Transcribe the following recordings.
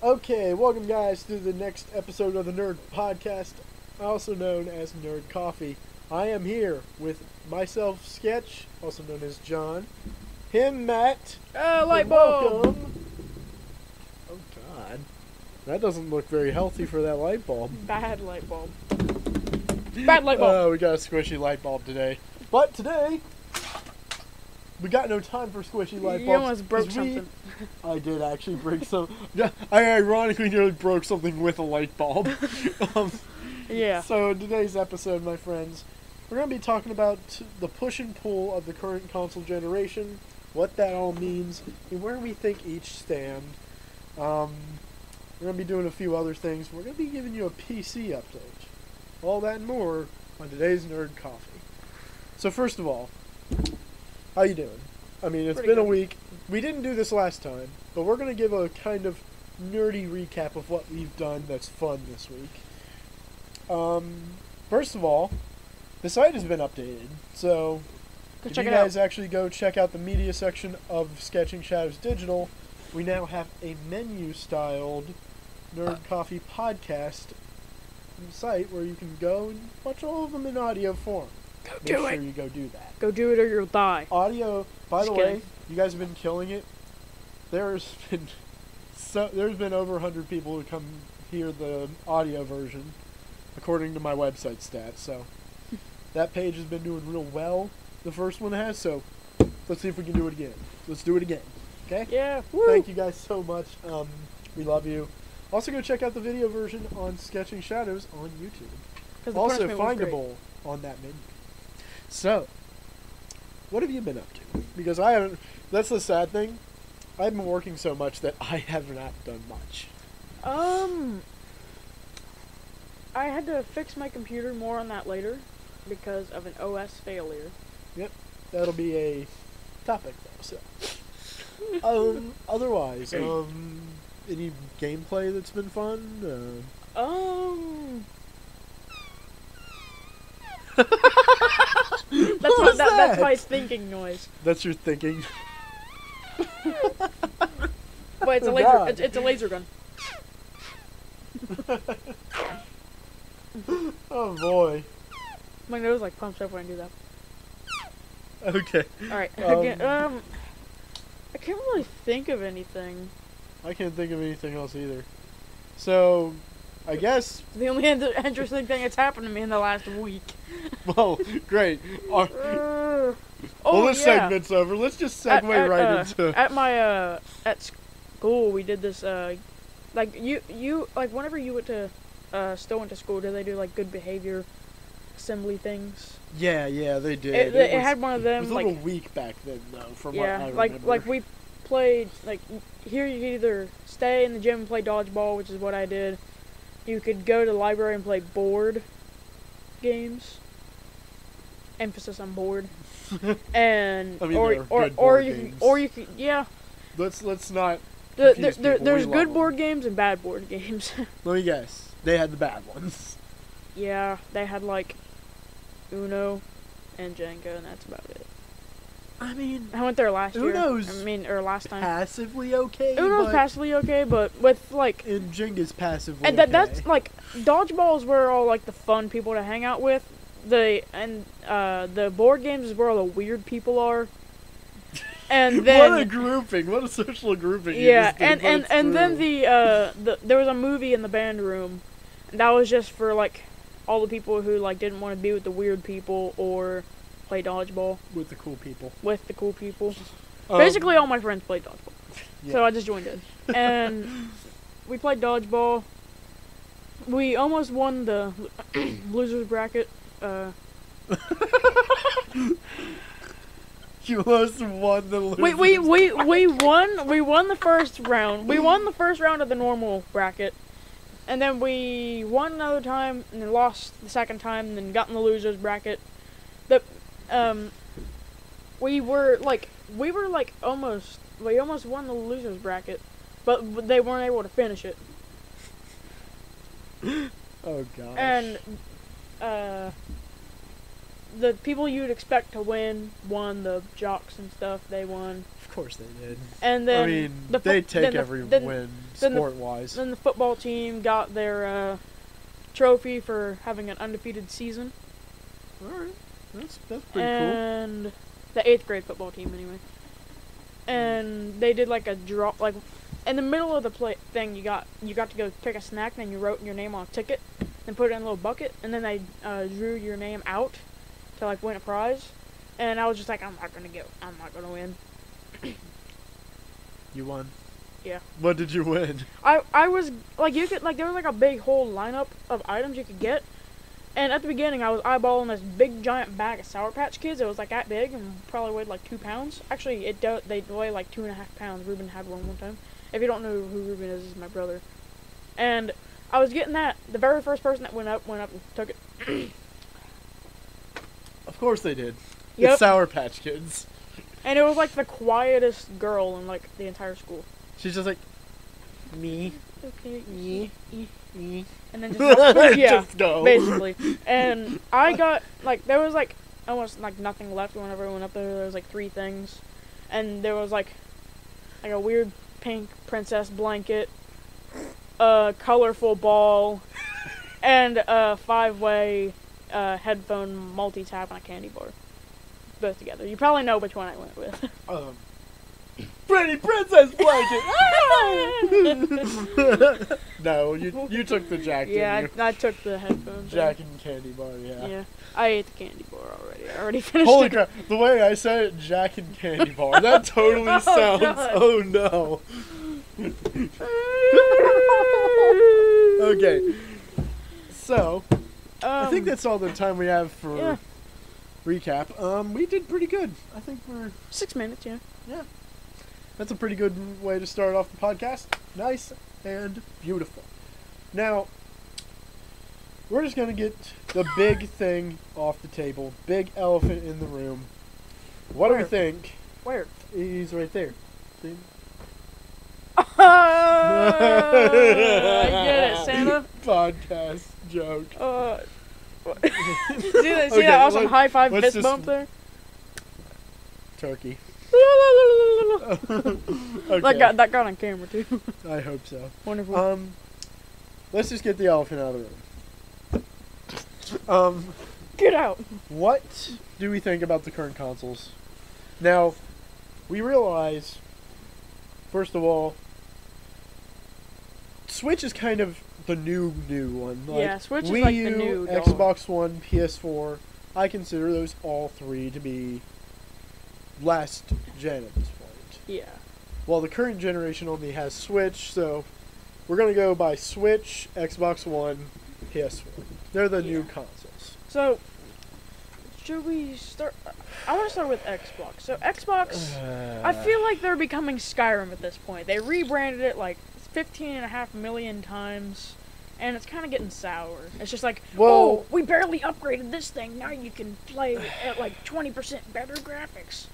Okay, welcome guys to the next episode of the Nerd Podcast, also known as Nerd Coffee. I am here with myself, Sketch, also known as John, him, Matt, light bulb! welcome. Oh god, that doesn't look very healthy for that light bulb. Bad light bulb. Bad light bulb! Oh, we got a squishy light bulb today. But today, we got no time for squishy light bulbs. You almost broke something. I did actually break some. Yeah, I ironically nearly broke something with a light bulb. Yeah. So in today's episode, my friends, we're going to be talking about the push and pull of the current console generation, what that all means, and where we think each stand. We're going to be doing a few other things. We're going to be giving you a PC update. All that and more on today's Nerd Coffee. So first of all, how you doing? I mean, it's been a week. We didn't do this last time, but we're going to give a kind of nerdy recap of what we've done that's fun this week. First of all, the site has been updated, so if you guys actually go check out the media section of Sketching Shadows Digital, we now have a menu-styled Nerd Coffee podcast site where you can go and watch all of them in audio form. Make sure you go do that. Go do it or you'll die. Audio, by the way, you guys have been killing it. There's been over 100 people who come hear the audio version, according to my website stats. So that page has been doing real well. The first one has. So let's see if we can do it again. Let's do it again. Okay? Yeah. Woo. Thank you guys so much. We love you. Also, go check out the video version on Sketching Shadows on YouTube. Also findable on that menu. So, what have you been up to? Because I haven't. That's the sad thing. I've been working so much that I have not done much. I had to fix my computer. More on that later, because of an OS failure. Yep, that'll be a topic though. So, otherwise, any gameplay that's been fun? That's my thinking noise. That's your thinking. Wait, it's a laser. It's a laser gun. Oh boy. My nose like pumps up when I do that. Okay. All right. I can't really think of anything. I can't think of anything else either. So, I guess the only interesting thing that's happened to me in the last week. Well, great. Well, this segment's over. Let's just segue right into. At my at school, we did this. Like you like whenever you went to still went to school, did they do like good behavior assembly things? Yeah, they did. It had one of them. It was a little weak back then, though. From what I remember. like we played like here. You could either stay in the gym and play dodgeball, which is what I did. You could go to the library and play board games. Emphasis on board. And I mean, or you can yeah. Let's not. There's good board games and bad board games. Let me guess. They had the bad ones. Yeah, they had like Uno and Jenga, and that's about it. I mean, I went there last year. Or last time. Passively okay. Uno's passively okay, but with like. And Jenga's passively and okay. That's like dodgeball is where all like the fun people to hang out with. The board games is where all the weird people are. And then what a grouping! What a social grouping! Yeah, and then there was a movie in the band room, and that was just for like all the people who like didn't want to be with the weird people or play dodgeball with the cool people. Basically, all my friends played dodgeball, yeah. So I just joined in, and we played dodgeball. We almost won the losers bracket. You almost won the losers. We won the first round. We won the first round of the normal bracket, and then we won another time, and then lost the second time, and then got in the losers bracket. We almost won the losers bracket, but they weren't able to finish it. Oh gosh. And the people you'd expect to win won. The jocks and stuff, they won. Of course they did. And then I mean, they take every win sport-wise. Then the football team got their trophy for having an undefeated season. All right, that's pretty cool. And the 8th grade football team, anyway. And they did like a draw, like in the middle of the thing. You got to go pick a snack, and then you wrote your name on a ticket, and put it in a little bucket, and then they drew your name out to like win a prize. And I was just like, I'm not gonna win. You won. Yeah. What did you win? I was like, there was like a big whole lineup of items you could get. And at the beginning, I was eyeballing this big giant bag of Sour Patch Kids. It was like that big and probably weighed like 2 pounds. Actually, they weigh like 2.5 pounds. Ruben had one time. If you don't know who Ruben is, he's my brother. And I was getting that. The very first person that went up and took it. Of course they did. Yep. It's Sour Patch Kids. And it was like the quietest girl in like the entire school. She's just like, me. Okay. Me. And then just yeah, just go. Basically. And I got like there was like almost like nothing left whenever I went up there. There was like 3 things, and there was like a weird pink princess blanket, a colorful ball, and a 5-way headphone multi-tap and a candy bar. Both together. You probably know which one I went with. Pretty princess blanket. No, you took the Jack. Yeah, didn't you? I took the headphones. Jack and candy bar. Yeah. Yeah, I ate the candy bar already. I already finished. Holy it. crap! The way I said it, Jack and candy bar. That totally sounds. God. Oh no. Okay. So, I think that's all the time we have for recap. We did pretty good. I think we're 6 minutes. Yeah. Yeah. That's a pretty good way to start off the podcast. Nice and beautiful. Now, we're just going to get the big thing off the table. Big elephant in the room. What do we think? Where? He's right there. See? I get it, Santa. Podcast joke. See that awesome high five fist bump there? Turkey. Okay. That got on camera too. I hope so. Wonderful. Let's just get the elephant out of the room. Get out. What do we think about the current consoles? Now, we realize, first of all, Switch is kind of the new one. Like, yeah, Switch is Wii like U, the new Xbox One, PS4. I consider those all 3 to be last gen at this point. Yeah. Well, the current generation only has Switch, so we're going to go by Switch, Xbox One, PS4. They're the new consoles. So, should we start? I want to start with Xbox. So, Xbox, I feel like they're becoming Skyrim at this point. They rebranded it like 15.5 million times, and it's kind of getting sour. It's just like, oh, we barely upgraded this thing. Now you can play at like 20% better graphics.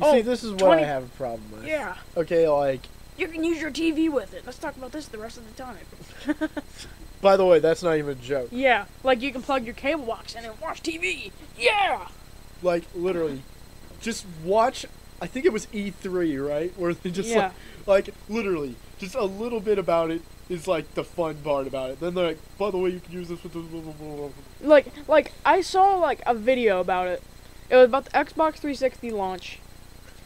See, this is what I have a problem with. Yeah. Okay, like... You can use your TV with it. Let's talk about this the rest of the time. By the way, that's not even a joke. Yeah, like you can plug your cable box in and watch TV. Yeah! Like, literally, just watch... I think it was E3, right? Where they just, like, literally, just a little bit about it is, like, the fun part about it. Then they're like, by the way, you can use this with the... Like, I saw, like, a video about it. It was about the Xbox 360 launch.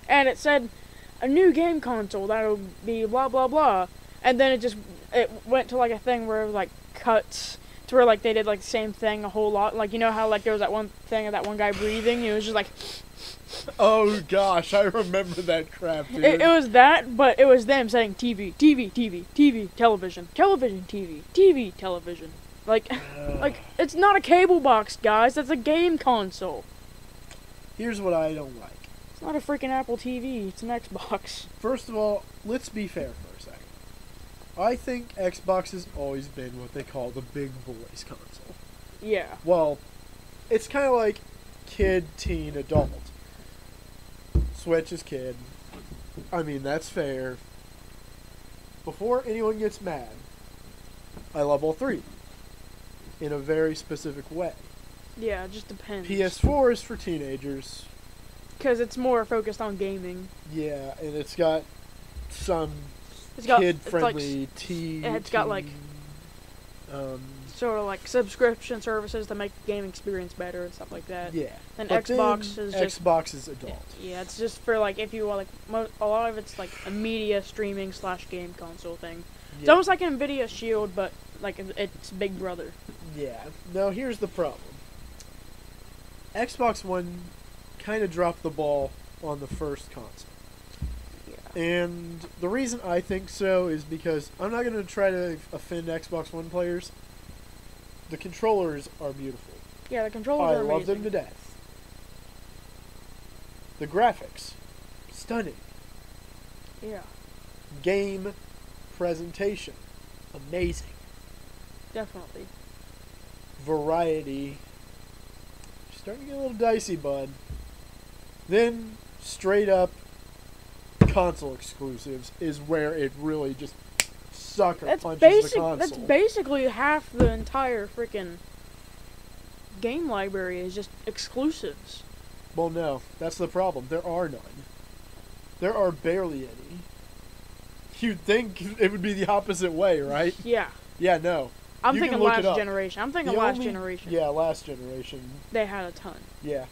And it said, a new game console that'll be blah, blah, blah. And then it went to, like, a thing where it was, like, cuts to where, like, they did, like, the same thing a whole lot. Like, you know how, like, there was that one thing of that one guy breathing? It was just, like... Oh, gosh, I remember that crap, dude. It was that, but it was them saying TV, TV, TV, TV, television, television, TV, TV, television. Like, it's not a cable box, guys. That's a game console. Here's what I don't like. It's not a freaking Apple TV. It's an Xbox. First of all, let's be fair for a second. I think Xbox has always been what they call the big boys console. Yeah. Well, it's kind of like kid, teen, adult. Switch is kid. I mean, that's fair. Before anyone gets mad, I love all 3. In a very specific way. Yeah, it just depends. PS4 is for teenagers. because it's more focused on gaming. Yeah, and it's got some It's got kid-friendly it's got like sort of like subscription services to make the game experience better and stuff like that. Yeah. And But Xbox then is just Xbox is adult. yeah, it's just for like if you want like a lot of it's like a media streaming / game console thing. It's Yeah. almost like an Nvidia Shield, but like it's Big Brother. Yeah. Now here's the problem. Xbox One kind of dropped the ball on the first console. Yeah. And the reason I think so is because I'm not going to try to offend Xbox One players. The controllers are beautiful. Yeah, the controllers I are amazing. love them to death. The graphics, stunning. Yeah, Game presentation, amazing. definitely. Variety, starting to get a little dicey, bud. Then, straight up, console exclusives is where it really just sucker punches the console. That's basically half the entire freaking game library is just exclusives. Well, no, that's the problem. There are none. There are barely any. You'd think it would be the opposite way, right? Yeah. Yeah, no. I'm You thinking can look it last up. generation. I'm thinking The last only- generation. Yeah, last generation. They had a ton. Yeah.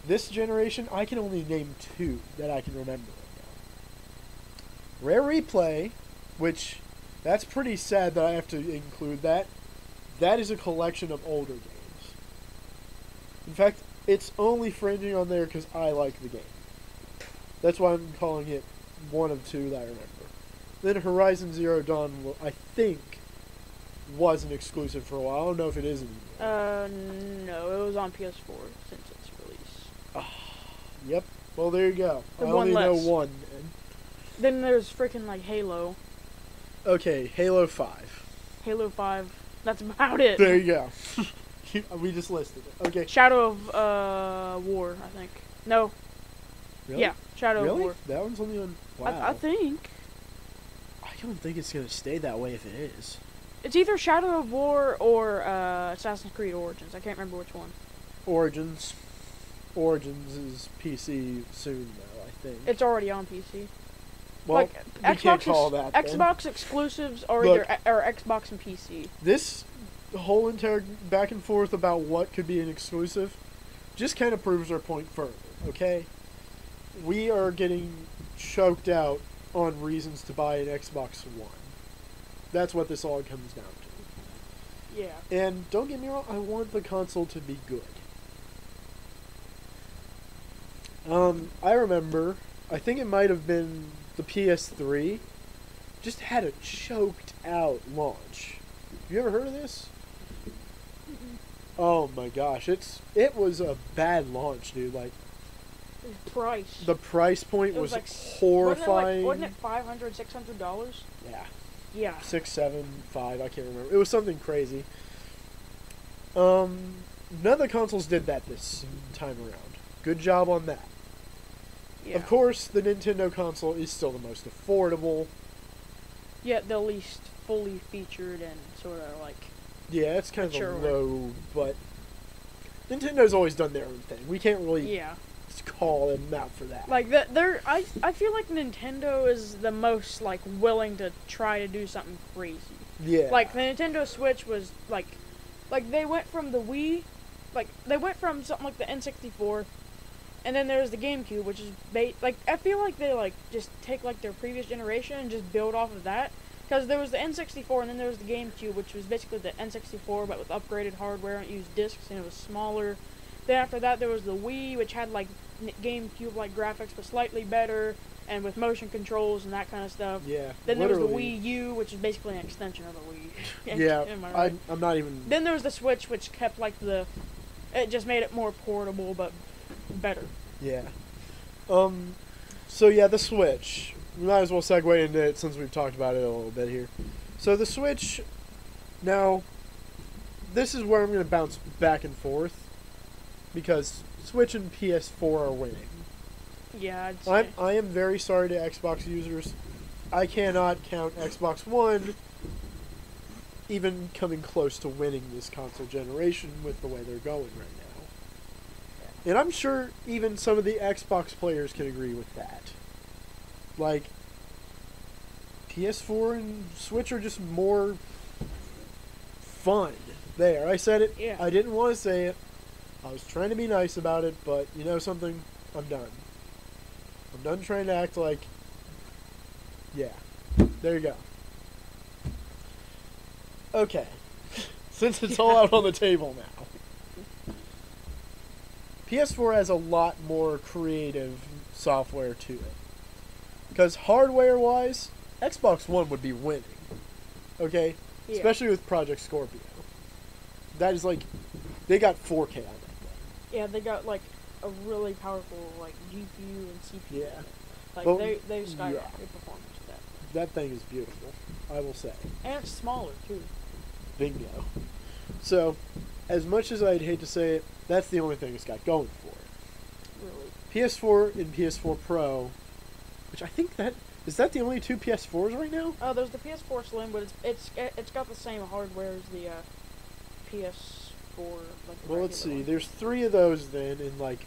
This generation, I can only name 2 that I can remember right now. Rare Replay, which, that's pretty sad that I have to include that. That is a collection of older games. In fact, it's only fringing on there because I like the game. That's why I'm calling it one of 2 that I remember. Then Horizon Zero Dawn, I think, was an exclusive for a while. I don't know if it is anymore. No, it was on PS4 since its release. Yep. Well, there you go. The I one only know less. one. Man. Then there's freaking like Halo, Okay, Halo 5. Halo 5. That's about it. There you go. We just listed it. Okay. Shadow of War, I think. No. Really? Yeah, Shadow of Really? War. That one's only on. Wow. I think I don't think it's gonna stay that way if it is. it's either Shadow of War or Assassin's Creed Origins. I can't remember which one. Origins. Origins is PC soon, though. I think. It's already on PC. well, like we can't call that. then. Xbox exclusives are Look. either or Xbox and PC. This whole entire back and forth about what could be an exclusive just kind of proves our point further. Okay, we are getting choked out on reasons to buy an Xbox One. That's what this all comes down to. Yeah. And don't get me wrong, I want the console to be good. I remember, I think it might have been the PS3, just had a choked out launch. You ever heard of this? Oh my gosh, it was a bad launch, dude. Like, Price. the price point It was like horrifying. Wasn't it $500, $600? Yeah. Yeah. 6, 7, 5, I can't remember. It was something crazy. None of the consoles did that this time around. Good job on that. Yeah. Of course, the Nintendo console is still the most affordable. Yet the least fully featured and sort of like. Yeah, it's kind of Sure. low, but Nintendo's always done their own thing. We can't really Yeah. call them out for that. Like I feel like Nintendo is the most like willing to try to do something crazy. Yeah. Like the Nintendo Switch was like they went from the Wii, like they went from something like the N64, and then there's the GameCube, which is like I feel like they like just take like their previous generation and just build off of that. Because there was the N64 and then there was the GameCube, which was basically the N64 but with upgraded hardware and it used discs and it was smaller. Then after that there was the Wii, which had like GameCube-like graphics but slightly better and with motion controls and that kind of stuff. Yeah. Then there was the literally. Wii U, which is basically an extension of the Wii. Yeah. Am I right? I'm not even. Then there was the Switch, which kept like it just made it more portable but better. Yeah. So yeah, the Switch. We might as well segue into it since we've talked about it a little bit here. So the Switch. Now, this is where I'm going to bounce back and forth because Switch and PS4 are winning. Yeah, I'd say. I am very sorry to Xbox users. I cannot count Xbox One even coming close to winning this console generation with the way they're going right now. And I'm sure even some of the Xbox players can agree with that. Like, PS4 and Switch are just more fun. There, I said it. Yeah. I didn't want to say it. I was trying to be nice about it, but you know something? I'm done. I'm done trying to act like... Yeah. There you go. Okay. Since it's all out on the table now. PS4 has a lot more creative software to it. Because hardware-wise, Xbox One would be winning. Okay? Yeah. Especially with Project Scorpio. That is like... They got 4K on that thing. Yeah, they got like a really powerful like GPU and CPU. Yeah. Like Well, they skyrocketed yeah. performance with that. That thing is beautiful, I will say. And it's smaller too. Bingo. So, as much as I'd hate to say it, that's the only thing it's got going for it. Really. PS4 and PS4 Pro, which I think that... Is that the only two PS4s right now? Oh, there's the PS4 Slim, but it's got the same hardware as the PS4. Like the Well, let's see. one. There's 3 of those then, in like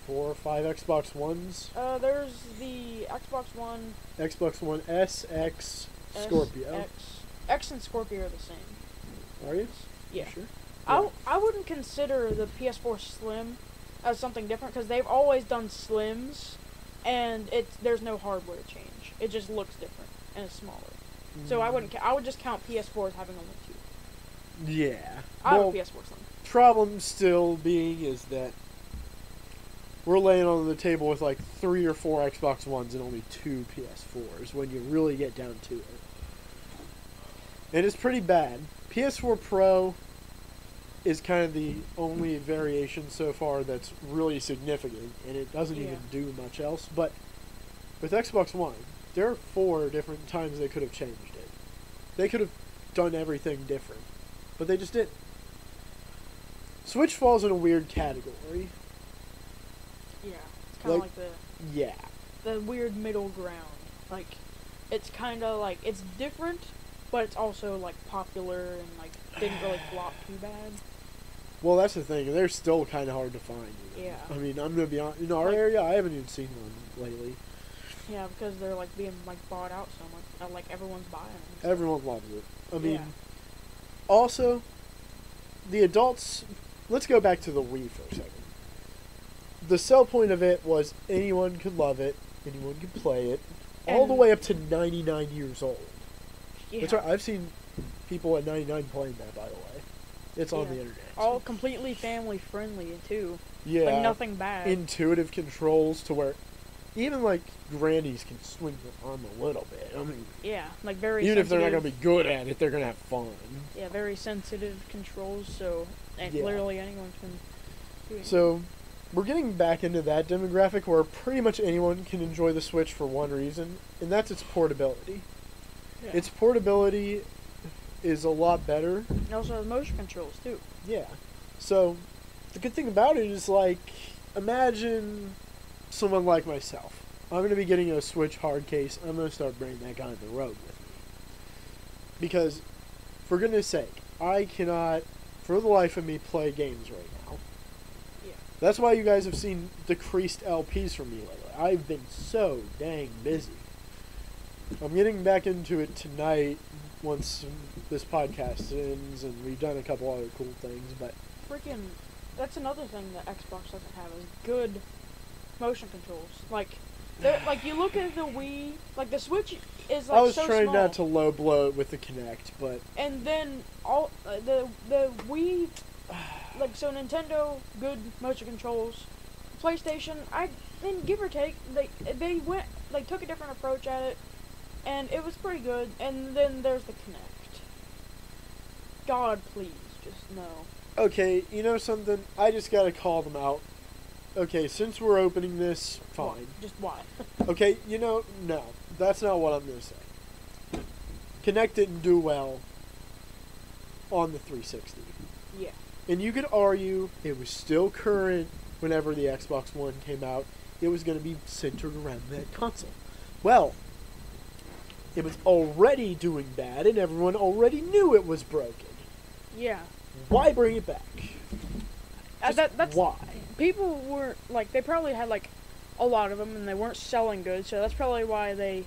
4 or 5 Xbox Ones. There's the Xbox One. Xbox One S, X, Scorpio. X and Scorpio are the same. Are you? Yeah. Sure. I wouldn't consider the PS4 Slim as something different because they've always done Slims, and there's no hardware change. It just looks different and it's smaller. So I would just count PS4 as having only 2. Yeah. I Well, have a PS4 Slim. problem still being is that we're laying on the table with like 3 or 4 Xbox Ones and only 2 PS4s when you really get down to it. And it's pretty bad. PS4 Pro is kind of the only variation so far that's really significant, and it doesn't even do much else. But with Xbox One, there are 4 different times they could have changed it. They could have done everything different, but they just didn't. Switch falls in a weird category. Yeah, it's kind of like Yeah. the weird middle ground. Like, it's kind of like, it's different, but it's also like popular and like didn't really flop too bad. Well, that's the thing. They're still kind of hard to find. You know? Yeah. I mean, I'm gonna be honest. In our area, I haven't even seen one lately. Yeah, because they're like being like bought out so much. Like everyone's buying them. Everyone loves it. I mean, Yeah. also, the adults. Let's go back to the Wii for a second. The sell point of it was anyone could love it, anyone could play it, all the way up to 99 years old. Yeah. That's right. I've seen people at 99 playing that, by the way. It's on the internet. All completely family friendly too. Yeah. Like nothing bad. Intuitive controls to where even like grannies can swing their arm a little bit. I mean, yeah, like very even if they're not sensitive. going to be good at it, they're going to have fun. Yeah, very sensitive controls, so literally anyone can do it. So, we're getting back into that demographic where pretty much anyone can enjoy the Switch for one reason, and that's its portability. Yeah. Its portability is a lot better. It also has motion controls too. Yeah. So, the good thing about it is, like, imagine someone like myself. I'm going to be getting a Switch hard case. I'm going to start bringing that guy on the road with me. Because, for goodness sake, I cannot, for the life of me, play games right now. Yeah. That's why you guys have seen decreased LPs from me lately. I've been so dang busy. I'm getting back into it tonight once this podcast ends and we've done a couple other cool things, but... Freaking, that's another thing that Xbox doesn't have is good motion controls. Like you look at the Wii, like the Switch is like I was so trying small. not to low blow it with the Kinect, but... And then all the Wii, like so Nintendo, good motion controls. PlayStation, then give or take, they took a different approach at it, and it was pretty good. And then there's the Kinect. God, please, just no. Okay, you know something? I just gotta call them out. Okay, since we're opening this, fine. Why? Just why? Okay, no, that's not what I'm gonna say. Kinect didn't do well on the 360. Yeah. And you could argue it was still current whenever the Xbox One came out. It was going to be centered around that console. Well, it was already doing bad, and everyone already knew it was broken. Yeah. Why bring it back? that's why? people weren't like they probably had like a lot of them and they weren't selling good, so that's probably why they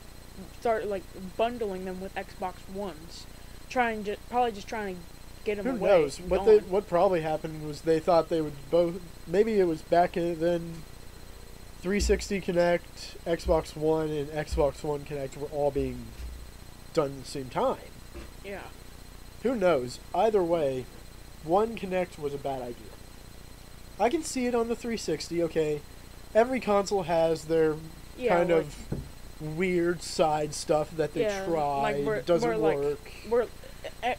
started like bundling them with Xbox Ones, probably just trying to get them Who away. knows? and What gone. what probably happened was they thought they would both. Maybe it was back then. 360 Connect, Xbox One, and Xbox One Connect were all being done at the same time. Yeah. Who knows? Either way, One Connect was a bad idea. I can see it on the 360. Okay, every console has their kind like, of weird side stuff that they try, like doesn't work.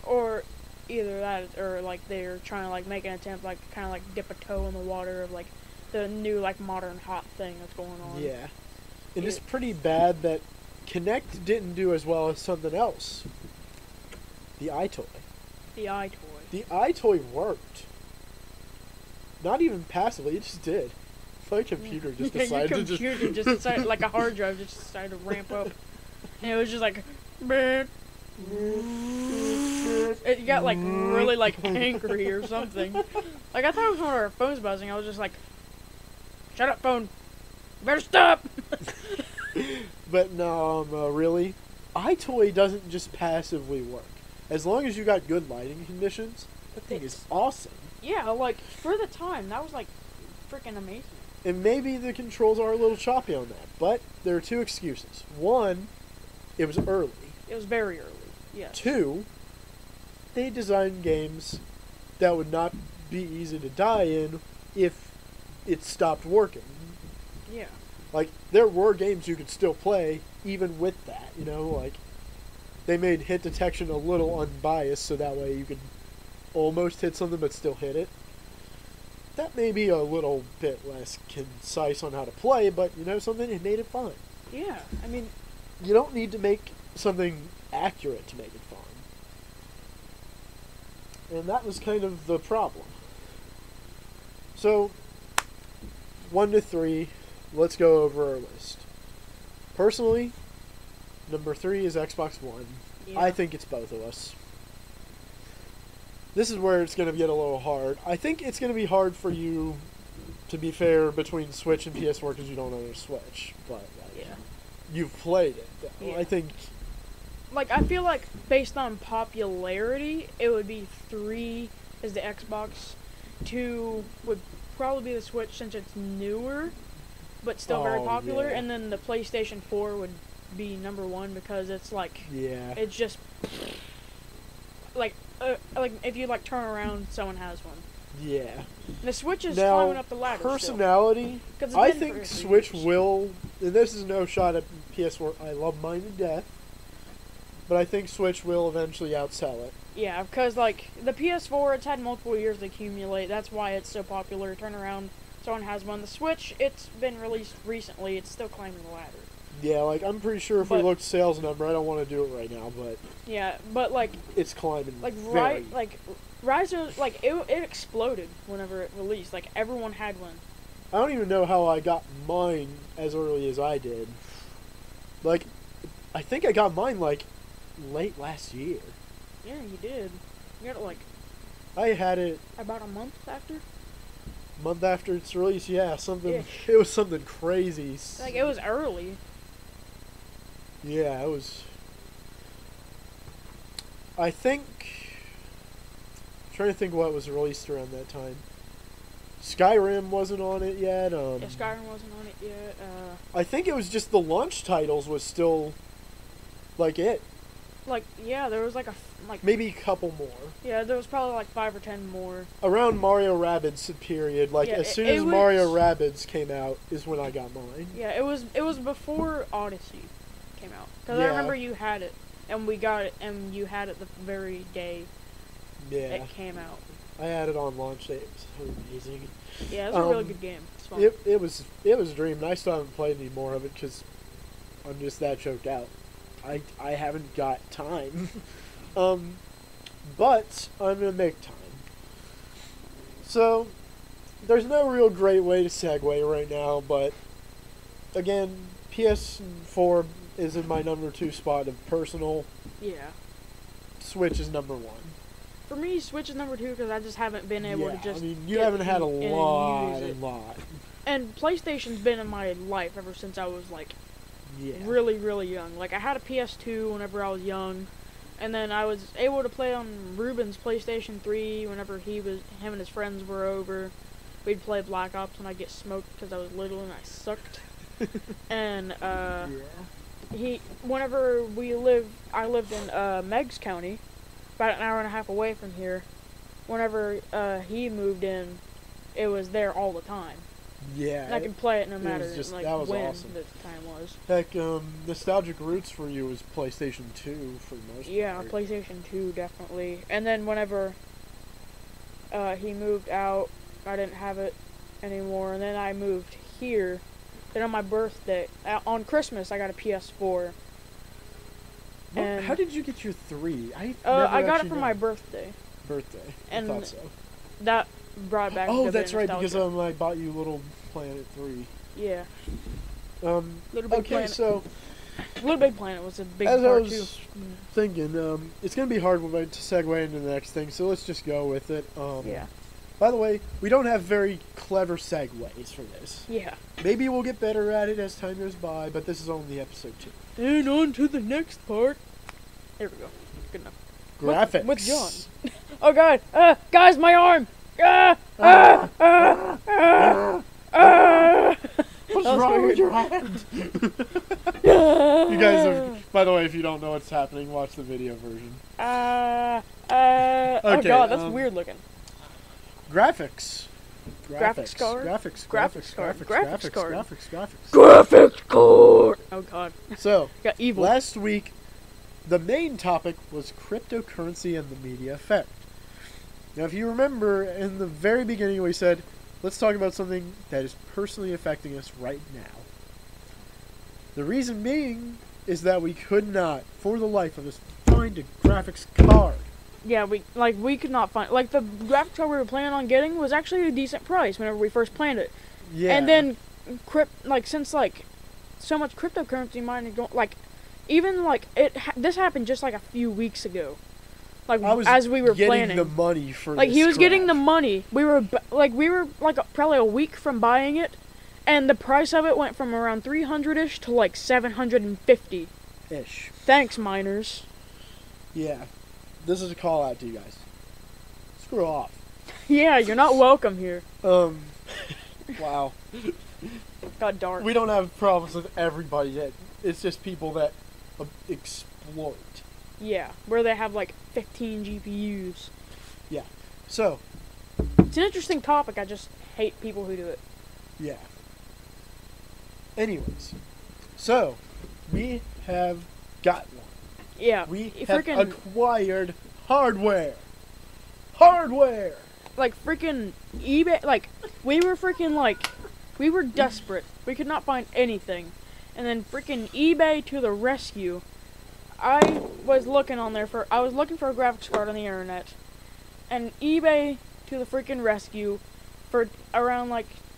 Or either that, or like they're trying to like make an attempt, like kind of like dip a toe in the water of like the new like modern hot thing that's going on. Yeah, it is pretty bad that Kinect didn't do as well as something else. The iToy. The iToy. The iToy worked. Not even passively, it just did. My computer just decided Your computer just decided, like a hard drive just decided to ramp up. And it was just like, it got like really like angry or something. Like I thought it was one of our phones buzzing. I was just like, shut up, phone. You better stop. But no, really, iToy doesn't just passively work. As long as you got good lighting conditions, that thing is awesome. Yeah, like for the time, that was like freaking amazing. And maybe the controls are a little choppy on that, but there are two excuses. One, it was early. It was very early. Yes. Two, they designed games that would not be easy to die in if it stopped working. Yeah. Like, there were games you could still play even with that, you know, like, they made hit detection a little unbiased so that way you could almost hit something but still hit it. That may be a little bit less concise on how to play, but you know something? It made it fun. Yeah, I mean, You don't need to make something accurate to make it fun. And that was kind of the problem. So, 1 to 3, let's go over our list. Personally, number 3 is Xbox One. yeah. I think it's both of us. This is where it's going to get a little hard. I think it's going to be hard for you, to be fair, between Switch and PS4 because you don't own a Switch. But like, Yeah. you've played it. Yeah. I think... Like, I feel like based on popularity, it would be 3 is the Xbox, 2 would probably be the Switch since it's newer, but still very popular, yeah. and then the PlayStation 4 would be number 1 because it's like, Yeah. it's just, like if you like turn around, someone has one. Yeah. The Switch is Now, climbing up the ladder. personality, Still, 'cause it's I been think for a few Switch years. will, and this is no shot at PS4, I love mine to death, but I think Switch will eventually outsell it. Yeah, because like the PS4, it's had multiple years to accumulate. That's why it's so popular. Turn around, someone has one. The Switch, it's been released recently. It's still climbing the ladder. Yeah, like, I'm pretty sure if we But- looked sales number, I don't want to do it right now, but Yeah, but like it's climbing right, like Rise of, like it exploded whenever it released. Like everyone had one. I don't even know how I got mine as early as I did. Like, I think I got mine, like, late last year. Yeah, you did. You got it like I had it about a month after. month after its release, yeah, something, Ish. it was something crazy. Like it was early. Yeah, it was. I think. I'm trying to think what was released around that time. Skyrim wasn't on it yet. Yeah, Skyrim wasn't on it yet. I think it was just the launch titles was still like it. Like yeah, there was like Maybe a couple more. yeah, there was probably like 5 or 10 more. Around Mario Rabbids period, like Yeah, as soon it as was- Mario Rabbids came out is when I got mine. Yeah, it was before Odyssey came out. Because I Yeah. remember you had it, and we got it, and you had it the very day Yeah. it came out. I had it on launch day. It was so amazing. Yeah, it was a really Um, good game. It's fun. It was a dream, and I still haven't played any more of it because I'm just that choked out. I haven't got time. But I'm gonna make time. So there's no real great way to segue right now, but again, PS4 is in my number 2 spot of personal. Yeah. Switch is number 1. for me, Switch is number 2 because I just haven't been able to just. I mean, you haven't had a lot. And PlayStation's been in my life ever since I was like really, really young. Like I had a PS2 whenever I was young, and then I was able to play on Ruben's PlayStation 3 whenever him and his friends were over. We'd play Black Ops and I'd get smoked because I was little and I sucked. And whenever I lived in Meigs County, about an hour and a half away from here. Whenever he moved in, it was there all the time. Yeah. And I could play it no matter that was when awesome. the time was. Heck, nostalgic roots for you was PlayStation 2 for the most part. Yeah, PlayStation 2 definitely. And then whenever he moved out, I didn't have it anymore. And then I moved here. Then on my birthday, on Christmas, I got a PS4. And how did you get your 3? I got it for my birthday. And I thought so. That brought back. Oh, that's right, because I bought you Little Planet 3. Yeah. Little Big Planet. So Little Big Planet was a big part too. As I was thinking, it's gonna be hard to segue into the next thing, so let's just go with it. Yeah. By the way, we don't have very clever segues for this. Yeah. Maybe we'll get better at it as time goes by, but this is only episode 2. And on to the next part. There we go. Good enough. Graphics. With John. Oh god! Guys, my arm! What's wrong with your hand? You guys have, by the way, if you don't know what's happening, watch the video version. Okay, oh god, that's weird looking. Graphics card. Oh god. So, got evil. Last week, the main topic was cryptocurrency and the media effect. Now, if you remember, in the very beginning we said, let's talk about something that is personally affecting us right now. The reason being is that we could not, for the life of us, find a graphics card. Yeah, we could not find, like, the graphics card we were planning on getting was actually a decent price whenever we first planned it. Yeah. And then, since, so much cryptocurrency mining going, even, this happened just, a few weeks ago. As we were planning. the money for he was getting the money. We were, probably a week from buying it, and the price of it went from around 300-ish to, 750-ish. Thanks, miners. Yeah. This is a call out to you guys. Screw off. Yeah, you're not welcome here. Wow. Got dark. We don't have problems with everybody yet. It's just people that exploit. Yeah, where they have 15 GPUs. Yeah. So. It's an interesting topic. I just hate people who do it. Yeah. Anyways. So, we have got one. Yeah. We have acquired hardware. Hardware! Freaking eBay. We were desperate. We could not find anything. And then freaking eBay to the rescue. I was looking for a graphics card on the internet. And eBay to the freaking rescue for around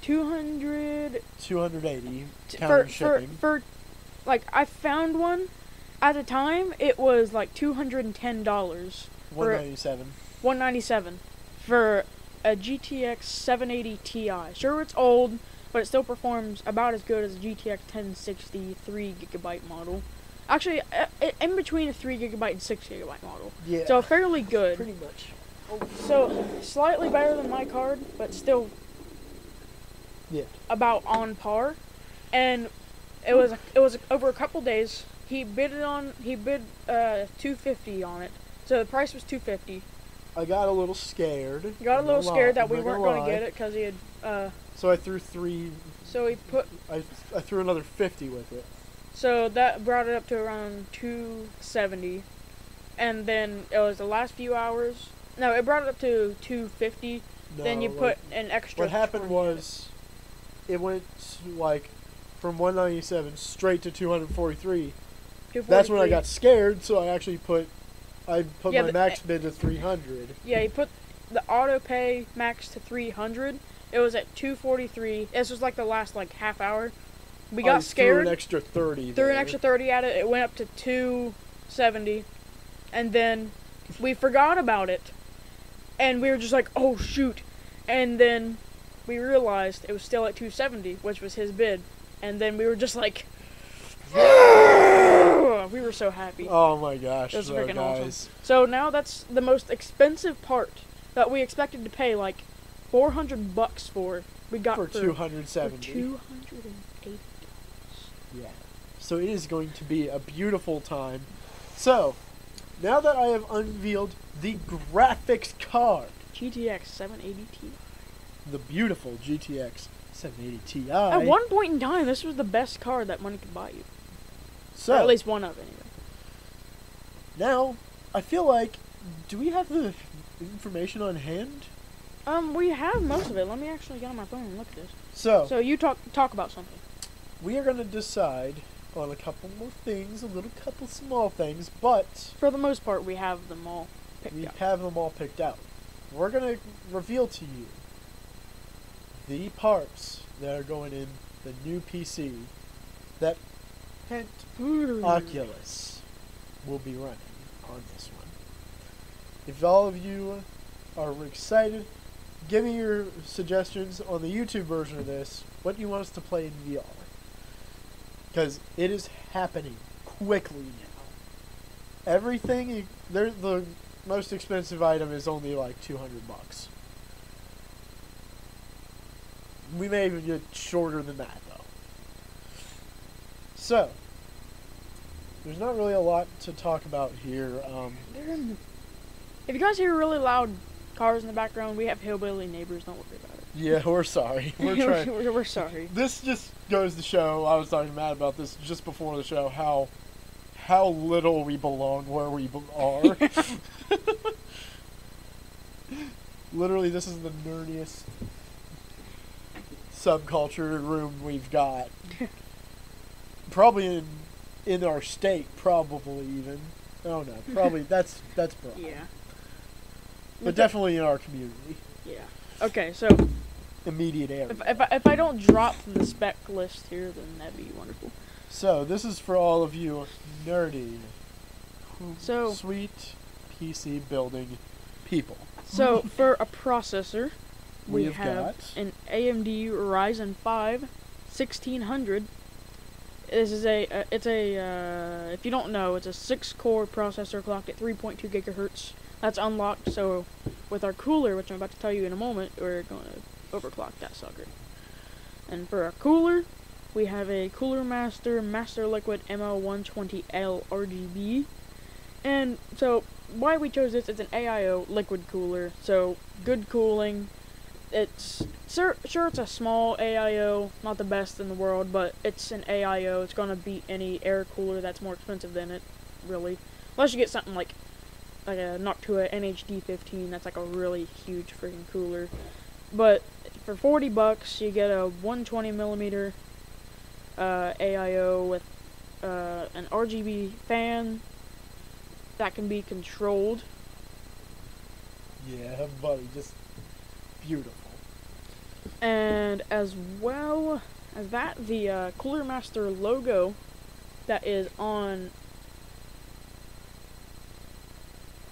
280 counter shipping. I found one. At the time, it was $210. $197 for a GTX 780 Ti. Sure, it's old, but it still performs about as good as a GTX 1060 3GB model. Actually, in between a 3GB and 6GB model. Yeah. So fairly good. Pretty much. So slightly better than my card, but still. Yeah. About on par, and it was over a couple days. He bid $250 on it. So the price was $250. I got a little scared. That we weren't going to get it because he had. So I threw three. So he put. I threw another 50 with it. So that brought it up to around $270, and then it was the last few hours. No, it brought it up to $250. No, then you put an extra. What happened was, it went from $197 straight to $243. That's when I got scared, so I actually put my max bid to $300. Yeah, he put the auto pay max to $300. It was at $243. This was the last half hour. We got scared. Threw an extra 30. Threw an extra 30 at it. It went up to $270, and then we forgot about it. And we were just like, oh shoot. And then we realized it was still at 270, which was his bid. And then we were just like, we were so happy. Oh my gosh. It was so freaking guys. awesome. So now that's the most expensive part that we expected to pay like $400 for. We got For for 270. For $280. Yeah. So it is going to be a beautiful time. So, now that I have unveiled the graphics card, GTX 780 Ti. the beautiful GTX 780 Ti. At one point in time, this was the best card that money could buy you. So, Or at least one of, anyway. now, I feel like, do we have the information on hand? We have most of it. Let me actually get on my phone and look at this. So you talk about something. we are going to decide on a couple more things, couple small things, but For the most part, we have them all picked we out. have them all picked out. We're going to reveal to you the parts that are going in the new PC that hint Oculus will be running on this one. If all of you are excited, give me your suggestions on the YouTube version of this. What do you want us to play in VR? Because it is happening quickly now. Everything, the most expensive item is only like $200. We may even get shorter than that though. So, there's not really a lot to talk about here. If you guys hear really loud cars in the background, we have hillbilly neighbors. Don't worry about it. Yeah, we're sorry. We're trying. We're sorry. This just goes to show. I was talking to Matt about this just before the show. How little we belong where we are. Literally, this is the nerdiest subculture room we've got. Probably in our state. Probably even. Oh no. Probably that's broad. Yeah. But definitely in our community. Yeah. Okay, so Immediate area. if I don't drop the spec list here, then that'd be wonderful. So, this is for all of you nerdy, So sweet PC building people. So for a processor, we We've have got an AMD Ryzen 5 1600. This is if you don't know, it's a 6-core processor clocked at 3.2 gigahertz. That's unlocked, so with our cooler, which I'm about to tell you in a moment, we're going to overclock that sucker. And for our cooler, we have a Cooler Master Master Liquid ML120L RGB. And so why we chose this, it's an AIO liquid cooler, so good cooling. It's sure it's a small AIO, not the best in the world, but it's an AIO. It's gonna beat any air cooler that's more expensive than it, really. Unless you get something like a Noctua NHD15, that's like a really huge freaking cooler. But for $40, you get a 120 millimeter AIO with an RGB fan that can be controlled. Yeah, buddy, just beautiful. And as well as that, the Cooler Master logo that is on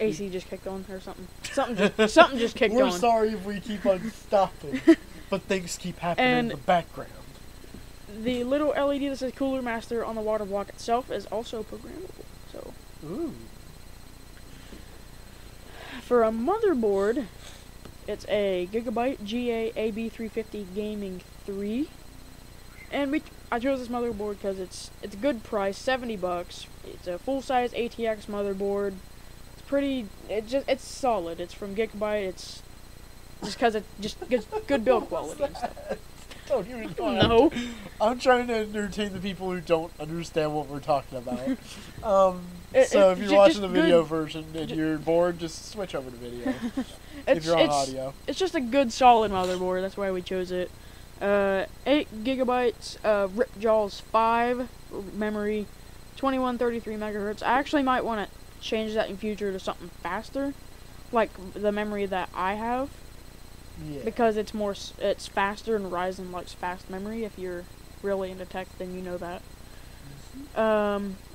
AC just kicked on or something. Something just kicked on. We're sorry if we keep on stopping, but things keep happening in the background. The little LED that says Cooler Master on the water block itself is also programmable. So, Ooh. for a motherboard, it's a Gigabyte GA AB350 Gaming 3, and I chose this motherboard because it's a good price, $70. It's a full size ATX motherboard. It's solid. It's from Gigabyte. It's just because it just gets good build quality and stuff. Don't even No. I'm trying to entertain the people who don't understand what we're talking about. So if you're watching the video version and you're bored, just switch over to video. If you're on audio. It's just a good solid motherboard. That's why we chose it. 8 gigabytes, Ripjaws 5 memory, 2133 megahertz. I actually might want to change that in future to something faster, like the memory that I have. Yeah. Because it's faster, and Ryzen likes fast memory. If you're really into tech, then you know that.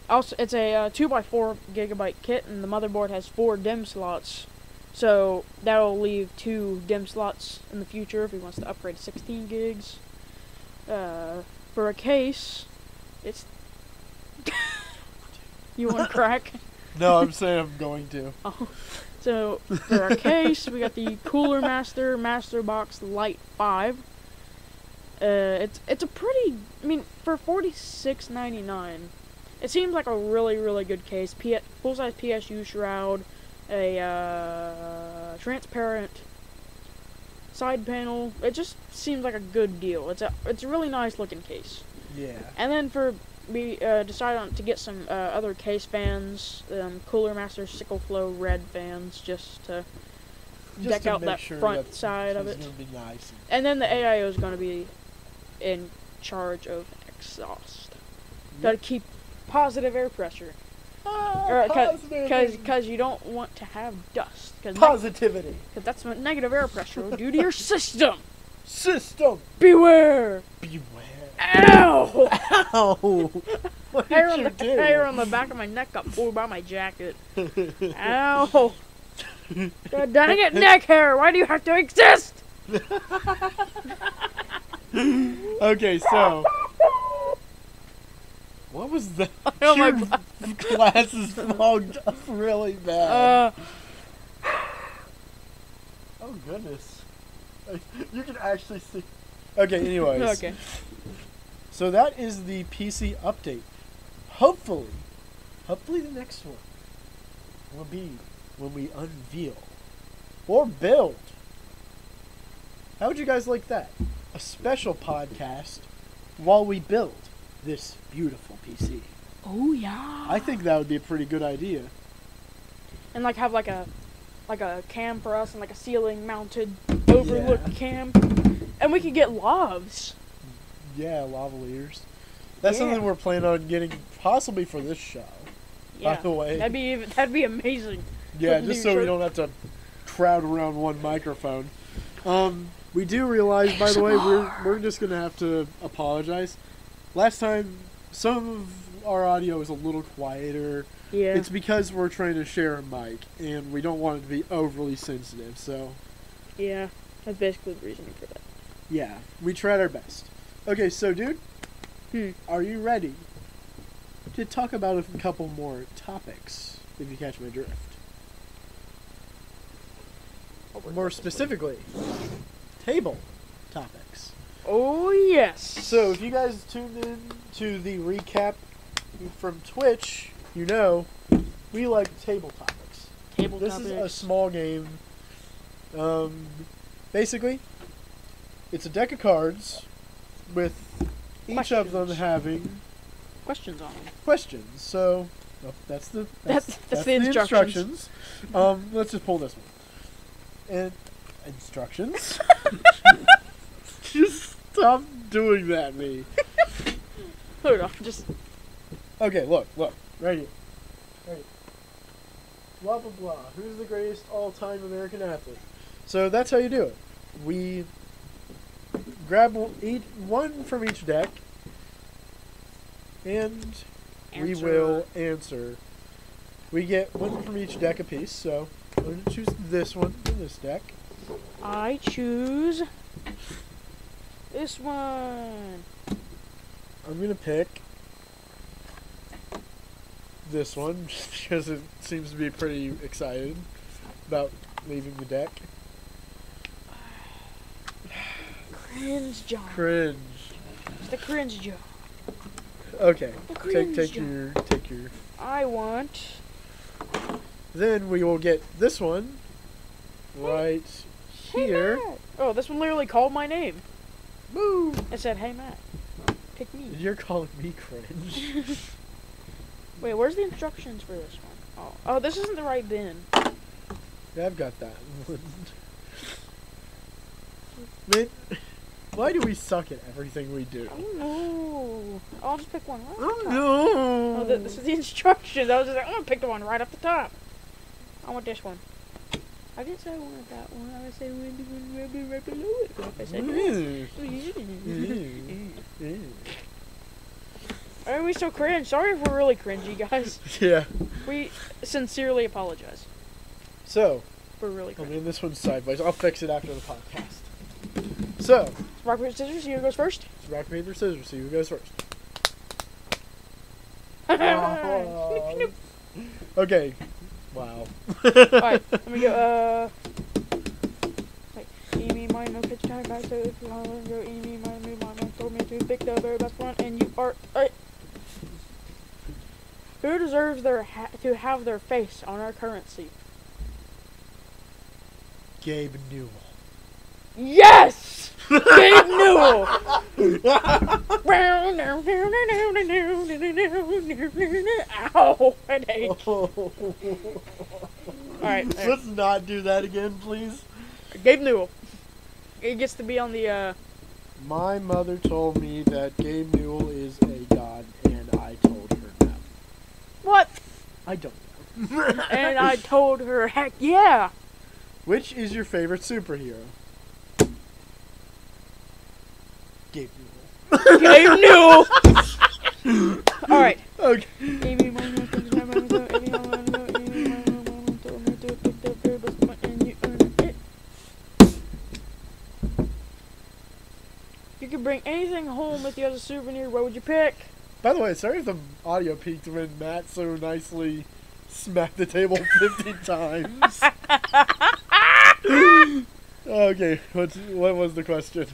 Also, it's a 2x4 gigabyte kit, and the motherboard has 4 DIMM slots. So that'll leave 2 DIMM slots in the future if he wants to upgrade to 16 gigs. For a case, it's... You want to crack? No, I'm saying I'm going to. Oh. So, for our case, we got the Cooler Master Box Lite 5. It's a pretty... I mean, for $46.99, it seems like a really, really good case. Full-size PSU shroud, a transparent side panel. It just seems like a good deal. It's a really nice looking case. Yeah. And then we decided to get some other case fans, Cooler Master Sickle Flow red fans, just to deck out that front side of it. It's gonna be nice. And then the AIO is going to be in charge of exhaust. Got to keep positive air pressure. Because you don't want to have dust. Positivity. Because that's what negative air pressure will do to your system. System. Beware. Beware. Ow! Ow! What did you do? Hair on the back of my neck got pulled by my jacket. Ow! God dang it, neck hair! Why do you have to exist? Okay, so what was that? Oh, your my glasses fogged up really bad. Oh goodness! You can actually see. Okay, anyways. Okay. So that is the PC update. Hopefully the next one will be when we unveil or build. How would you guys like that? A special podcast while we build this beautiful PC. Oh yeah. I think that would be a pretty good idea. And like have like a cam for us and like a ceiling mounted overlook cam. And we could get lavs. Yeah, lavaliers. That's something we're planning on getting possibly for this show. Yeah. By the way. That'd be amazing. Yeah, just so we don't have to crowd around one microphone. We do realize, by the way, we're just gonna have to apologize. Last time, some of our audio was a little quieter. Yeah. It's because we're trying to share a mic, and we don't want it to be overly sensitive, so... Yeah, that's basically the reasoning for that. Yeah, we tried our best. Okay, so, dude, are you ready to talk about a couple more topics, if you catch my drift? More specifically, table topics. Oh, yes. So, if you guys tuned in to the recap from Twitch, you know we like table topics. This is a small game. Basically, it's a deck of cards with each of them having questions on them. Questions. So, that's the instructions. Let's just pull this one. And instructions. Just stop doing that, me. Hold on, just. Okay, look, right here. Blah blah blah. Who's the greatest all-time American athlete? So that's how you do it. We grab one from each deck, and we will answer. We get one from each deck apiece. So I'm going to choose this one from this deck. I choose this one. I'm going to pick this one just because it seems to be pretty excited about leaving the deck. Cringe job. Cringe. It's the cringe job. Okay. Take job. your. I want. Then we will get this one right here. Hey, oh, this one literally called my name. Woo! It said, "Hey Matt, pick me." You're calling me cringe. Wait, where's the instructions for this one? Oh, this isn't the right bin. Yeah, I've got that one. Man, why do we suck at everything we do? I don't know. I'll just pick one right Oh off the top. no! Oh, this is the instructions. I was just like, I'm gonna pick the one right off the top. I want this one. I didn't say I wanted that one. I said I wanted the one right below it. What if I said Why are we so cringe? Sorry if we're really cringy, guys. Yeah. We sincerely apologize. So, We're really I cringe. mean, this one's sideways. I'll fix it after the podcast. So, Rock, paper, scissors, who goes first? it's rock, paper, scissors. See who goes first. Okay. Wow. Alright, let me go, wait. Eeny, miny, no pitch time back, so if you want to go, eeny, miny, no, mama told me to pick the very best one, and you are, who deserves to have their face on our currency? Gabe Newell. Yes! Gabe Newell! Ow, headache. Alright, Let's not do that again, please. Gabe Newell. He gets to be on the, My mother told me that Gabe Newell is a god, and I told her no. what? I don't know. And I told her, heck yeah! Which is your favorite superhero? Gabe Newell. Gabe Newell! Alright. Okay. You could bring anything home with you as a souvenir, what would you pick? By the way, sorry if the audio peaked when Matt so nicely smacked the table 50 times. Okay, what was the question?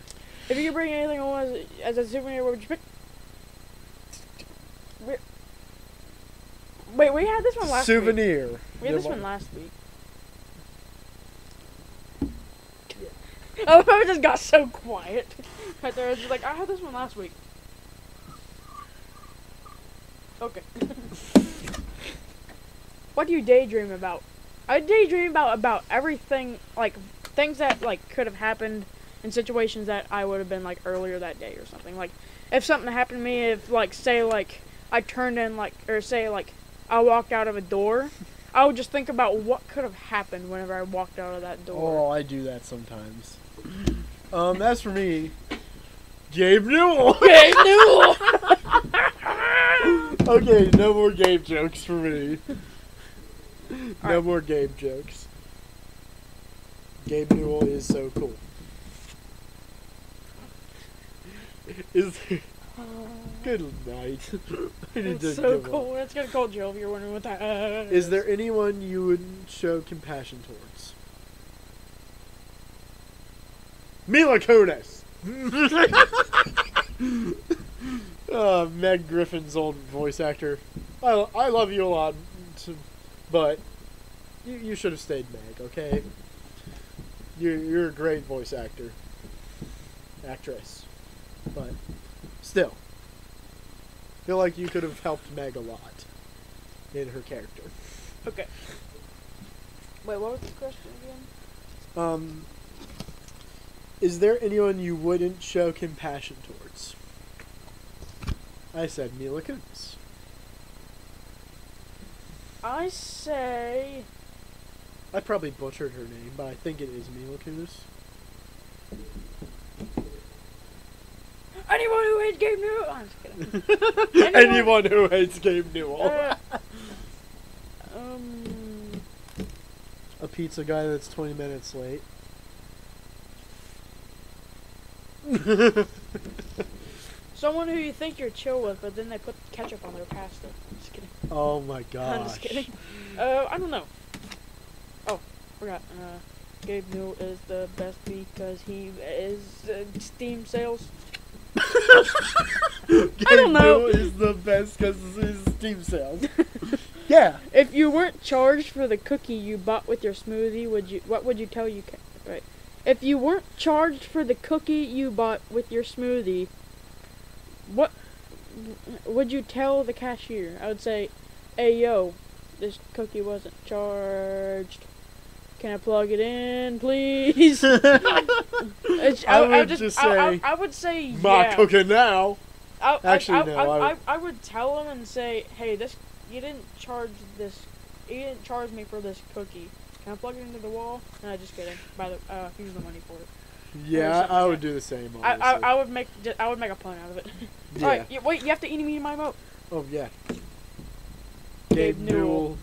If you could bring anything home as a souvenir, what would you pick? Wait, we had this one last week. Souvenir. We had this one last week. Oh, I just got so quiet. Right there, I was just like, I had this one last week. Okay. What do you daydream about? I daydream about everything, like, things that, like, could have happened in situations that I would have been, like, earlier that day or something. Like, if something happened to me, if, like, say, like, I turned in, like, or say, like, I walked out of a door, I would just think about what could have happened whenever I walked out of that door. Oh, I do that sometimes. As for me, Gabe Newell. Gabe Newell! Okay, no more Gabe jokes for me. No Alright. more Gabe jokes. Gabe Newell is so cool. Good night. I need to It's so give up. cool. It's gonna call Jill if you're wondering what that Is there anyone you would show compassion towards? Mila Kunis. Meg Griffin's old voice actor. I love you a lot, but you should have stayed Meg, okay? You're a great voice actress, but still, feel like you could have helped Meg a lot in her character. Okay. Wait, what was the question again? Is there anyone you wouldn't show compassion towards? I said Mila Kunis. I say... I probably butchered her name, but I think it is Mila Kunis. Anyone who hates Gabe Newell! I'm just kidding. Anyone who hates Gabe Newell. A pizza guy that's 20 minutes late. Someone who you think you're chill with, but then they put ketchup on their pasta. Just kidding. Oh my gosh. I'm just kidding. I don't know. Oh, forgot. Gabe Newell is the best because he is Steam sales. Gabe don't know. Newell is the best because of his Steam sales. Yeah. If you weren't charged for the cookie you bought with your smoothie, what would you tell you? Right. If you weren't charged for the cookie you bought with your smoothie, what would you tell the cashier? I would say, "Hey yo, this cookie wasn't charged. Can I plug it in, please?" I would say, "My yeah. cooking now." Actually, no. I would tell him and say, "Hey, you didn't charge me for this cookie. Can I plug it into the wall?" No, just kidding. Here's the money for it. Yeah, I would do the same. Honestly. I would make a pun out of it. Yeah. Alright, wait, you have to eat me my vote. Oh yeah. Gabe Newell.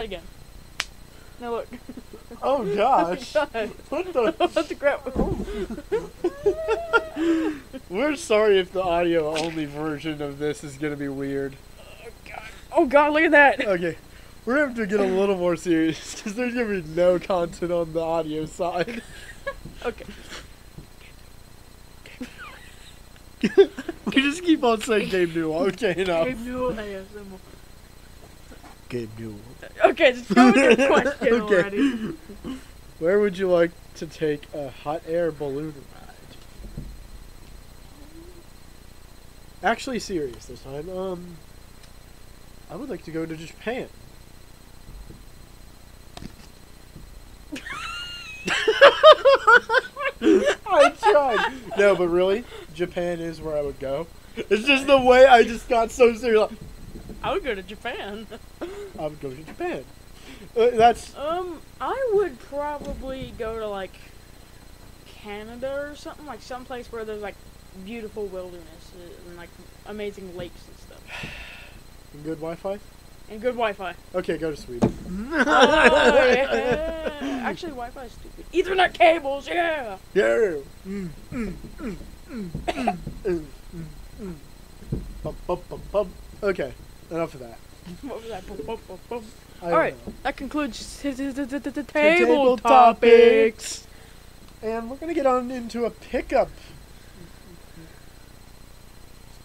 that again. Now look. Oh gosh. Oh my God. What the? What the crap? We're sorry if the audio only version of this is gonna be weird. Oh God, look at that. Okay, we're gonna have to get a little more serious because there's gonna be no content on the audio side. Okay. We just keep on saying Gabe Newell. Okay, enough. Gabe Newell ASMR. Gabe Newell. Okay, just go with your question Okay. already. Where would you like to take a hot air balloon ride? Actually, serious this time. I would like to go to Japan. I tried. No, but really, Japan is where I would go. It's just the way I just got so serious. Like, I would go to Japan. I would go to Japan. That's I would probably go to like Canada or something, like someplace where there's like beautiful wilderness and like amazing lakes and stuff. and good Wi-Fi. And good Wi-Fi. Okay, go to Sweden. Oh, yeah. Actually, Wi-Fi is stupid. Ethernet cables, yeah. Yeah. Okay, enough of that. What was that? Boom, boom, boom, boom. I don't Alright, know. that concludes the Table table topics. And we're gonna get on into a pickup.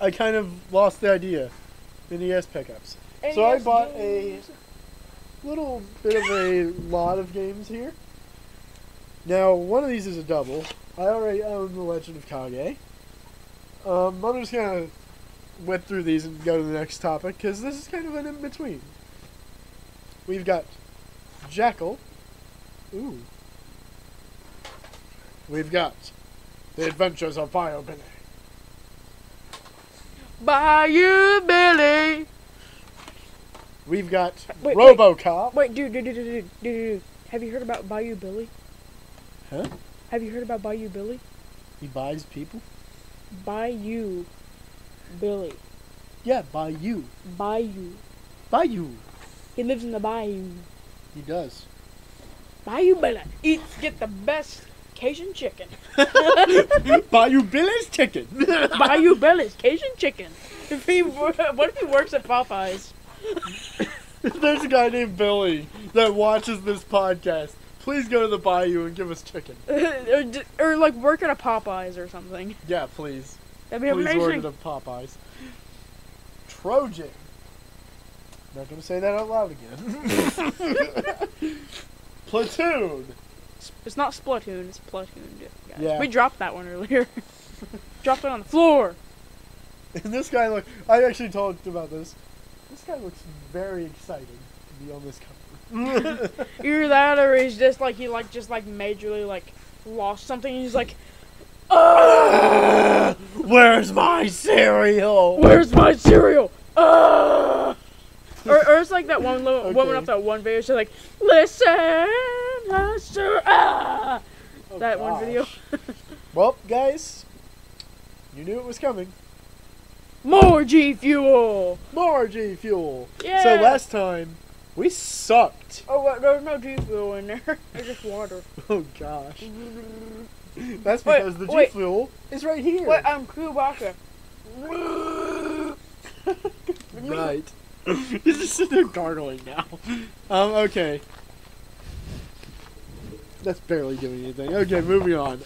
I kind of lost the idea. NES pickups. So I bought a little bit of a lot of games here. Now, one of these is a double. I already own The Legend of Kage. I'm just gonna whip through these and go to the next topic, because this is kind of an in-between. We've got Jackal. Ooh. We've got The Adventures of Bio Billy. Bayou Billy. We've got Wait, RoboCop. Wait, dude. Have you heard about Bayou Billy? Huh? Have you heard about Bayou Billy? He buys people? Bayou Billy. Yeah, Bayou. Bayou. Bayou. He lives in the bayou. He does. Bayou Billy get the best Cajun chicken. Bayou Billy's chicken. Bayou Billy's Cajun chicken. What if he works at Popeyes? There's a guy named Billy that watches this podcast. Please go to the Bayou and give us chicken. or like work at a Popeyes or something. Yeah, please. That'd be Please order amazing. the Popeyes. Trojan. Not gonna say that out loud again. Platoon. It's not Splatoon, it's Platoon, guys. Yeah. We dropped that one earlier. Dropped it on the floor. And this guy I actually talked about this. This guy looks very excited to be on this cover. Either that or he's just like just majorly like lost something and he's like, where's my cereal? where's my cereal? Or it's like that one little woman Okay. off that one video. She's like, listen, Oh, that one gosh. video. Well, guys, you knew it was coming. More G Fuel. More G Fuel. Yeah. So last time, we sucked. Oh, what? There's no G Fuel in there. There's just water. Oh gosh. That's Wait, because the G wait. Fuel is right here. Wait, I'm Chewbacca. Right. He's just sitting there gargling now. Okay. That's barely doing anything. Okay, moving on.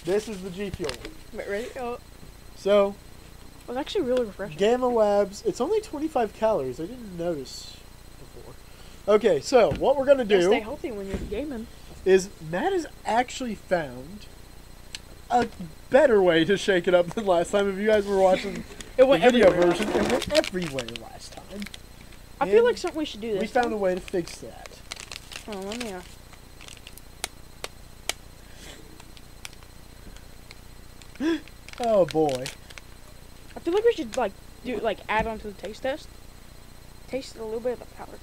This is the G Fuel. Wait, ready? Oh, So, it was actually really refreshing. Gamma Labs, it's only 25 calories. I didn't notice before. Okay, so what we're going to You gotta stay do healthy when you're gaming. is Matt has actually found a better way to shake it up than last time. If you guys were watching It the went video everywhere. version, it went everywhere last time. I feel And like something we should do this. we found a way to fix that. Oh, let me. Oh boy. I feel like we should add on to the taste test. Taste a little bit of the powder.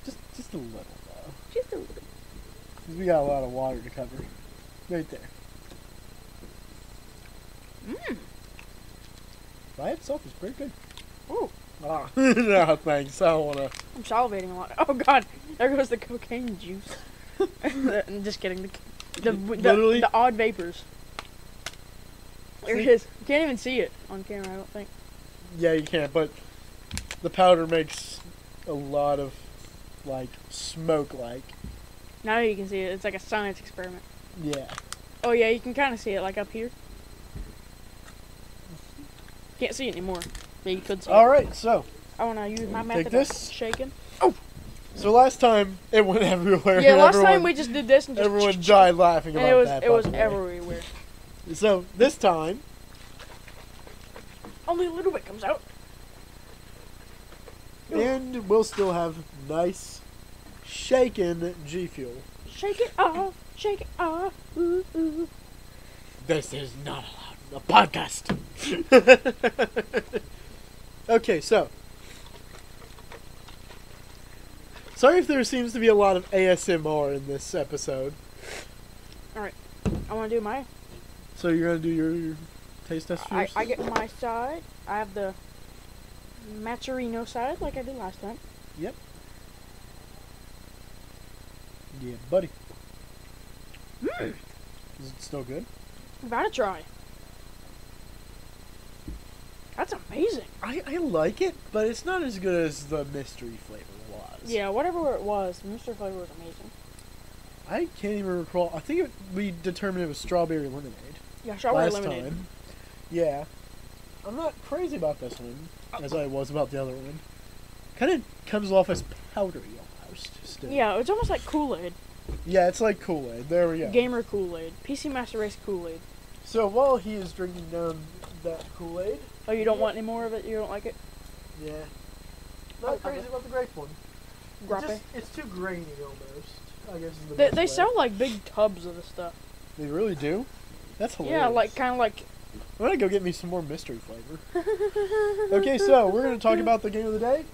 Just a little though. Just a little. 'Cause we got a lot of water to cover. Right there. Mmm. By itself is pretty good. Ooh. Ah, no, thanks. I don't want to. I'm salivating a lot. Oh god, there goes the cocaine juice. I'm just kidding. Literally? The odd vapors. There it is. You can't even see it on camera, I don't think. Yeah, you can't, but the powder makes a lot of, like, smoke-like. Now you can see it. It's like a science experiment. Yeah. Oh yeah, you can kind of see it, like up here. Can't see it anymore. Yeah, you could see it. Alright, so. I want to use my Take method this. of shaking. So last time, it went everywhere. Yeah, last time we just did this and just... Everyone died laughing and about that. it was by the way. everywhere. So, this time... Only a little bit comes out. And we'll still have nice, shaken G Fuel. Shake it off, ooh, ooh. This is not allowed in a podcast. Okay, so. Sorry if there seems to be a lot of ASMR in this episode. Alright, I want to do my... So you're going to do your taste test first? I get my side. I have the Macerino side, like I did last time. Yep. Yeah, buddy. Mmm, Is it still good? about to try. That's amazing. I like it, but it's not as good as the mystery flavor was. Yeah, whatever it was, the mystery flavor was amazing. I can't even recall. I think we determined it was strawberry lemonade. Yeah, strawberry last lemonade. time. Yeah. I'm not crazy about this one, as I was about the other one. Kind of comes off as powdery almost. Still. Yeah, it's almost like Kool-Aid. Yeah, it's like Kool-Aid. There we go. Gamer Kool-Aid. PC Master Race Kool-Aid. So while he is drinking down that Kool-Aid... Oh, you don't want any more of it? You don't like it? Yeah. Not crazy about the grape one. Grape. It's too grainy almost, I guess is the They best way. sell like big tubs of the stuff. They really do? That's hilarious. Yeah, like kind of like... I'm gonna go get me some more mystery flavor. Okay, so we're gonna talk about the game of the day.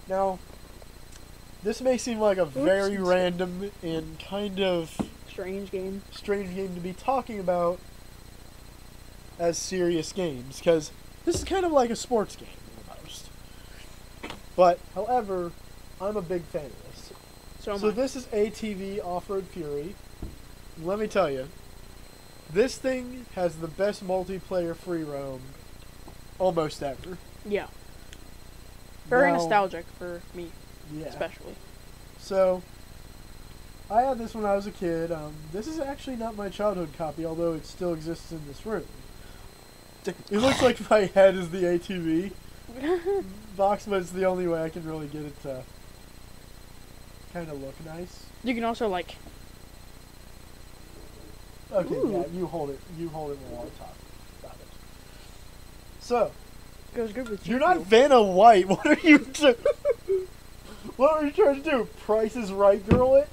Now, this may seem like a very random and kind of strange game to be talking about as serious games, because this is kind of like a sports game almost. But, however, I'm a big fan of this. So this is ATV Offroad Fury. Let me tell you, this thing has the best multiplayer free roam almost ever. Yeah. Very Now, nostalgic for me, yeah. especially. So, I had this when I was a kid. This is actually not my childhood copy, although it still exists in this room. It looks like my head is the ATV box, but it's the only way I can really get it to kind of look nice. You can also like... Okay, Ooh. yeah, you hold it. You hold it while I talk about it. So, Goes good with you're you. not Vanna White. What are you doing? What are you trying to do? Price is Right girl it?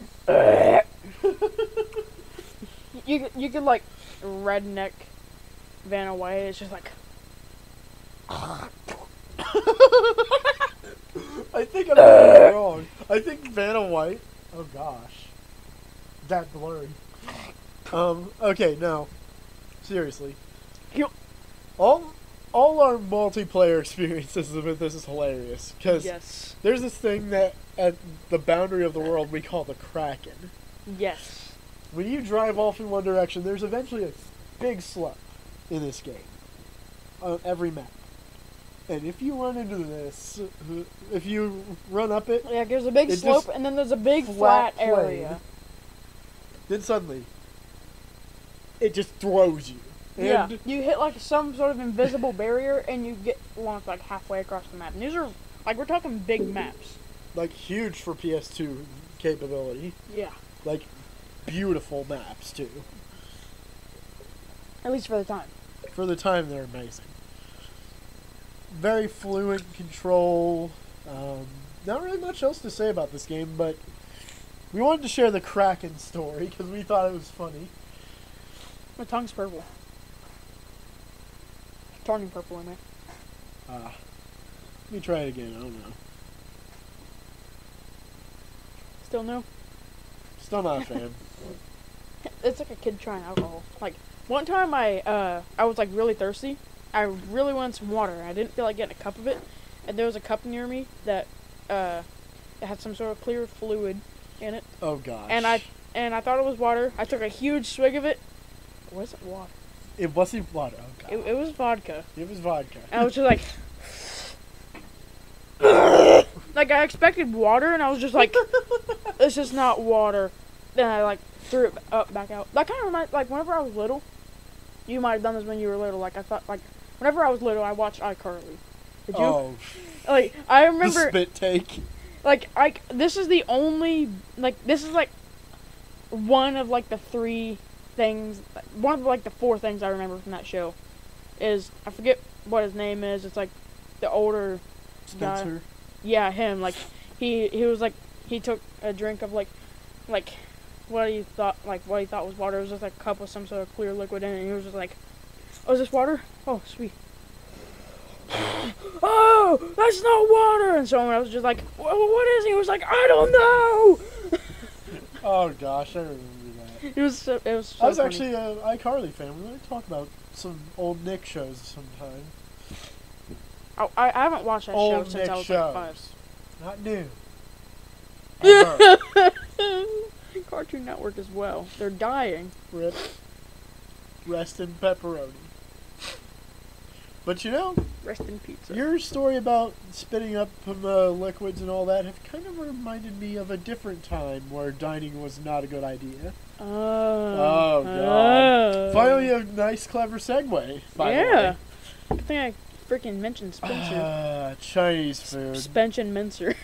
You could like redneck Vanna White. It's just like... I think I'm doing it wrong. I think Vanna White. Oh gosh, that blurry. Okay, now, seriously. Yo. All our multiplayer experiences with this is hilarious, because Yes. there's this thing that at the boundary of the world we call the Kraken. Yes. When you drive off in one direction, there's eventually a big slope in this game on every map. And if you run into this, if you run up it, Yeah, there's a big It slope just and then there's a big flat plane. area. Then suddenly, it just throws you. Yeah, And you hit like some sort of invisible barrier and you get launched like halfway across the map. And these are, like, we're talking big maps. like, huge for PS2 capability. Yeah. Like, beautiful maps, too. At least for the time. For the time, they're amazing. Very fluent control. Not really much else to say about this game, but we wanted to share the Kraken story because we thought it was funny. My tongue's purple. Turning purple, I mean. Let me try it again. I don't know. Still new? Still not a fan. It's like a kid trying alcohol. Like, one time I was like really thirsty, I really wanted some water. I didn't feel like getting a cup of it, and there was a cup near me that it had some sort of clear fluid in it. Oh gosh. And I thought it was water. I took a huge swig of it. It wasn't water. It wasn't water. Oh god. It was vodka. It was vodka. And I was just like, like I expected water, and I was just like, this is not water. Then I like threw it back out. That kind of reminds, like whenever I was little, you might have done this when you were little. Like I thought, like whenever I was little, I watched iCarly. Did you? Oh. Like I remember. The spit take. Like this is the only this is like one of like the three things. One of like the four things I remember from that show is I forget what his name is. It's like the older Spencer. guy. Yeah, him. Like he was like he took a drink of like what he thought was water. It was just like a cup with some sort of clear liquid in it. And he was just like, "Oh, is this water? Oh, sweet." Oh, that's not water. And so I was just like, well, what is it? He was like, I don't know. Oh gosh, I remember that. It was so I was funny. actually an iCarly fan. We're going to talk about some old Nick shows sometime. Oh, I haven't watched that show Old since Nick I was shows. like 5. Not new. Ever. Cartoon Network as well. They're dying. Rip. Rest in pepperoni. But you know, Rest in pizza. your story about spitting up liquids and all that have kind of reminded me of a different time where dining was not a good idea. Oh, God. Finally, a nice, clever segue, by the way. I think I freaking mentioned Spencer. Chinese food. Spencer Mincer.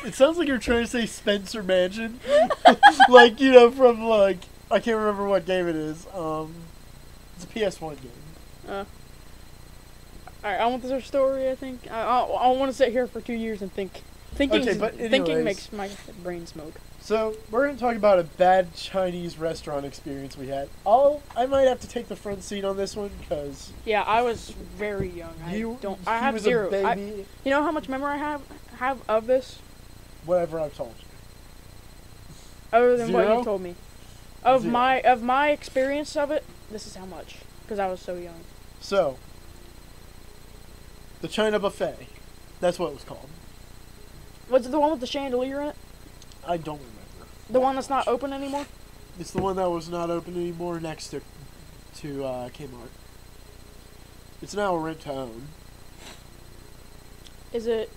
It sounds like you're trying to say Spencer Mansion. Like, you know, from, like, I can't remember what game it is. It's a PS1 game. Alright, I want this story, I think. I want to sit here for 2 years and think. Thinking makes my brain smoke. So, we're going to talk about a bad Chinese restaurant experience we had. I might have to take the front seat on this one, because... Yeah, I was very young. I have zero. Baby. You know how much memory I have of this? Whatever I've told you. Other than what Zero? you told me. Of Zero. my experience of it, this is how much. Because I was so young. So, the China Buffet. That's what it was called. Was it the one with the chandelier in it? I don't remember. The one that's not open anymore? It's the one that was not open anymore next to Kmart. It's now a rent to own. Is it...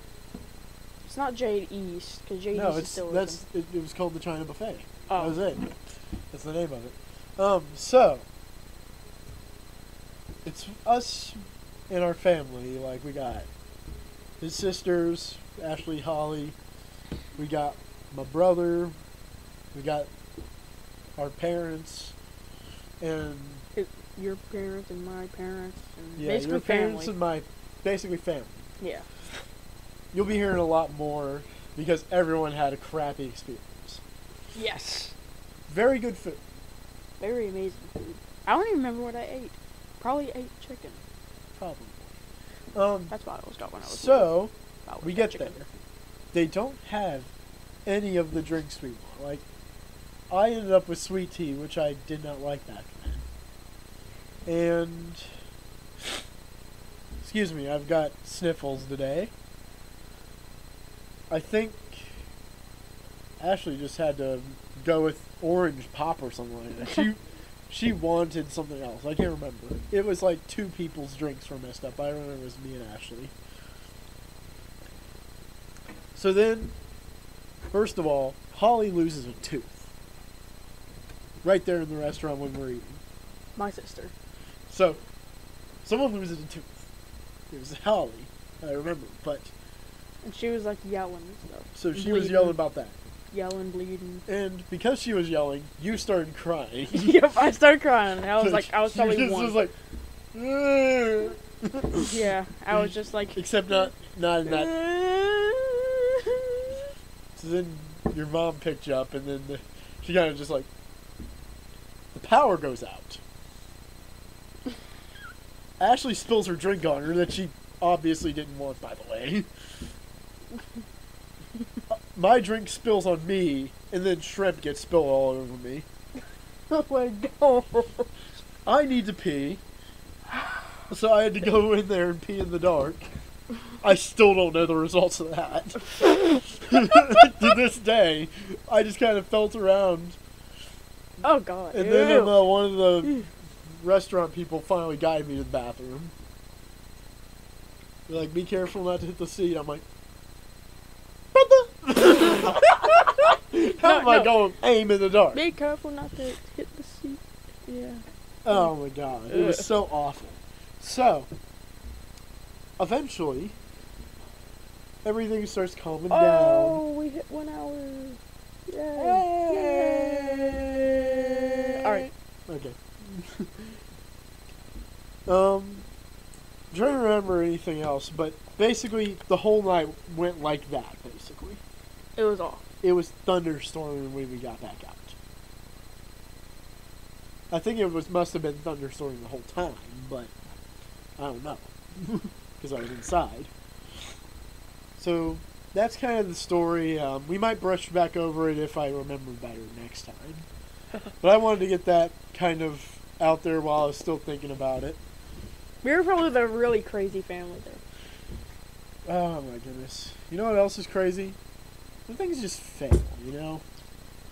It's not Jade East, because Jade East is still open. It was called the China Buffet. Oh. That was it. That's the name of it. So, it's us and our family. Like, we got his sisters, Ashley, Holly. We got my brother. We got our parents. And... Your parents and my parents. And yeah, basically your parents family. and my... Basically family. Yeah. You'll be hearing a lot more because everyone had a crappy experience. Yes. Very good food. Very amazing food. I don't even remember what I ate. Probably ate chicken. Probably. That's what I always got when I was So, little. we get there. They don't have any of the drinks we want. Like, I ended up with sweet tea, which I did not like back then. And... Excuse me, I've got sniffles today. I think Ashley just had to go with orange pop or something like that. She wanted something else. I can't remember. It was like two people's drinks were messed up. I remember it was me and Ashley. So then, first of all, Holly loses a tooth. Right there in the restaurant when we're eating. My sister. So, someone loses a tooth. It was Holly, I remember, but... And she was like yelling and stuff. So she Bleeding. was yelling about that. Yelling, bleeding. And because she was yelling, you started crying. Yep, I started crying. I was like, I was probably just one. was like, yeah, I was just like. Except not in that. So then your mom picked you up, and then she kind of just like, the power goes out. Ashley spills her drink on her that she obviously didn't want, by the way. My drink spills on me, and then shrimp gets spilled all over me. Oh my god. I need to pee. So I had to go in there and pee in the dark. I still don't know the results of that. To this day, I just kind of felt around. Oh God! And then one of the restaurant people finally guided me to the bathroom. They're like, "Be careful not to hit the seat." I'm like, "What the?" How am I going to aim in the dark? Be careful not to hit the seat. Yeah. Oh my God! It was so awful. So, eventually, everything starts calming down. Oh, we hit 1 hour. Yay! Yay! All right. Okay. I'm trying to remember anything else, but basically the whole night went like that. Basically, It was off. it was thunderstorming when we got back out. I think it must have been thunderstorming the whole time, but I don't know because I was inside. So that's kind of the story. We might brush back over it if I remember better next time. But I wanted to get that kind of out there while I was still thinking about it. We were probably the really crazy family there. Oh my goodness. You know what else is crazy? When things just fail, you know?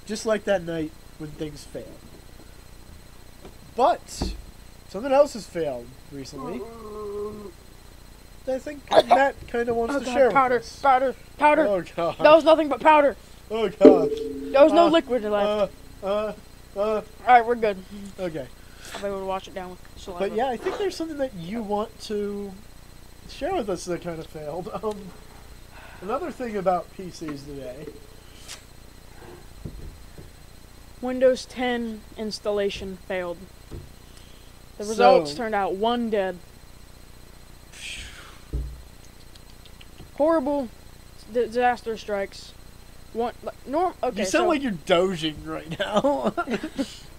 Just like that night when things fail. But something else has failed recently. I think Matt kind of wants to share powder, with us. powder, powder. Oh God. That was nothing but powder. Oh God. There was no liquid left. All right, we're good. Okay. I'll be able to wash it down with saliva. But yeah, I think there's something that you want to share with us that kind of failed. Another thing about PCs today. Windows 10 installation failed. The results turned out 1 dead. Horrible disaster strikes. Okay, You sound like you're dozing right now.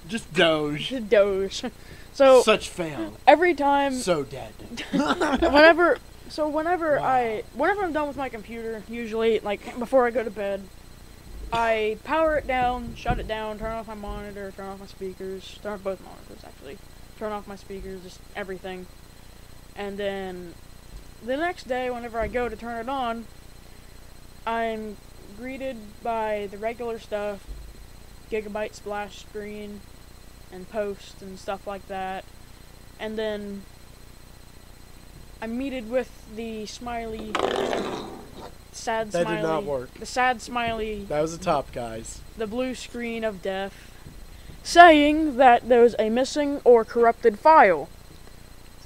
Just doge. Doge. So Such fail. every time, So dead. whenever Wow. I'm done with my computer, usually like before I go to bed, I power it down, shut it down, turn off my monitor, turn off my speakers, turn off both monitors actually, turn off my speakers, just everything, and then the next day, whenever I go to turn it on, I'm greeted by the regular stuff, gigabyte splash screen, and post and stuff like that, and then I'm meted with the smiley, sad That smiley. did not work. The sad smiley. That was the top, guys. The blue screen of death, saying that there's a missing or corrupted file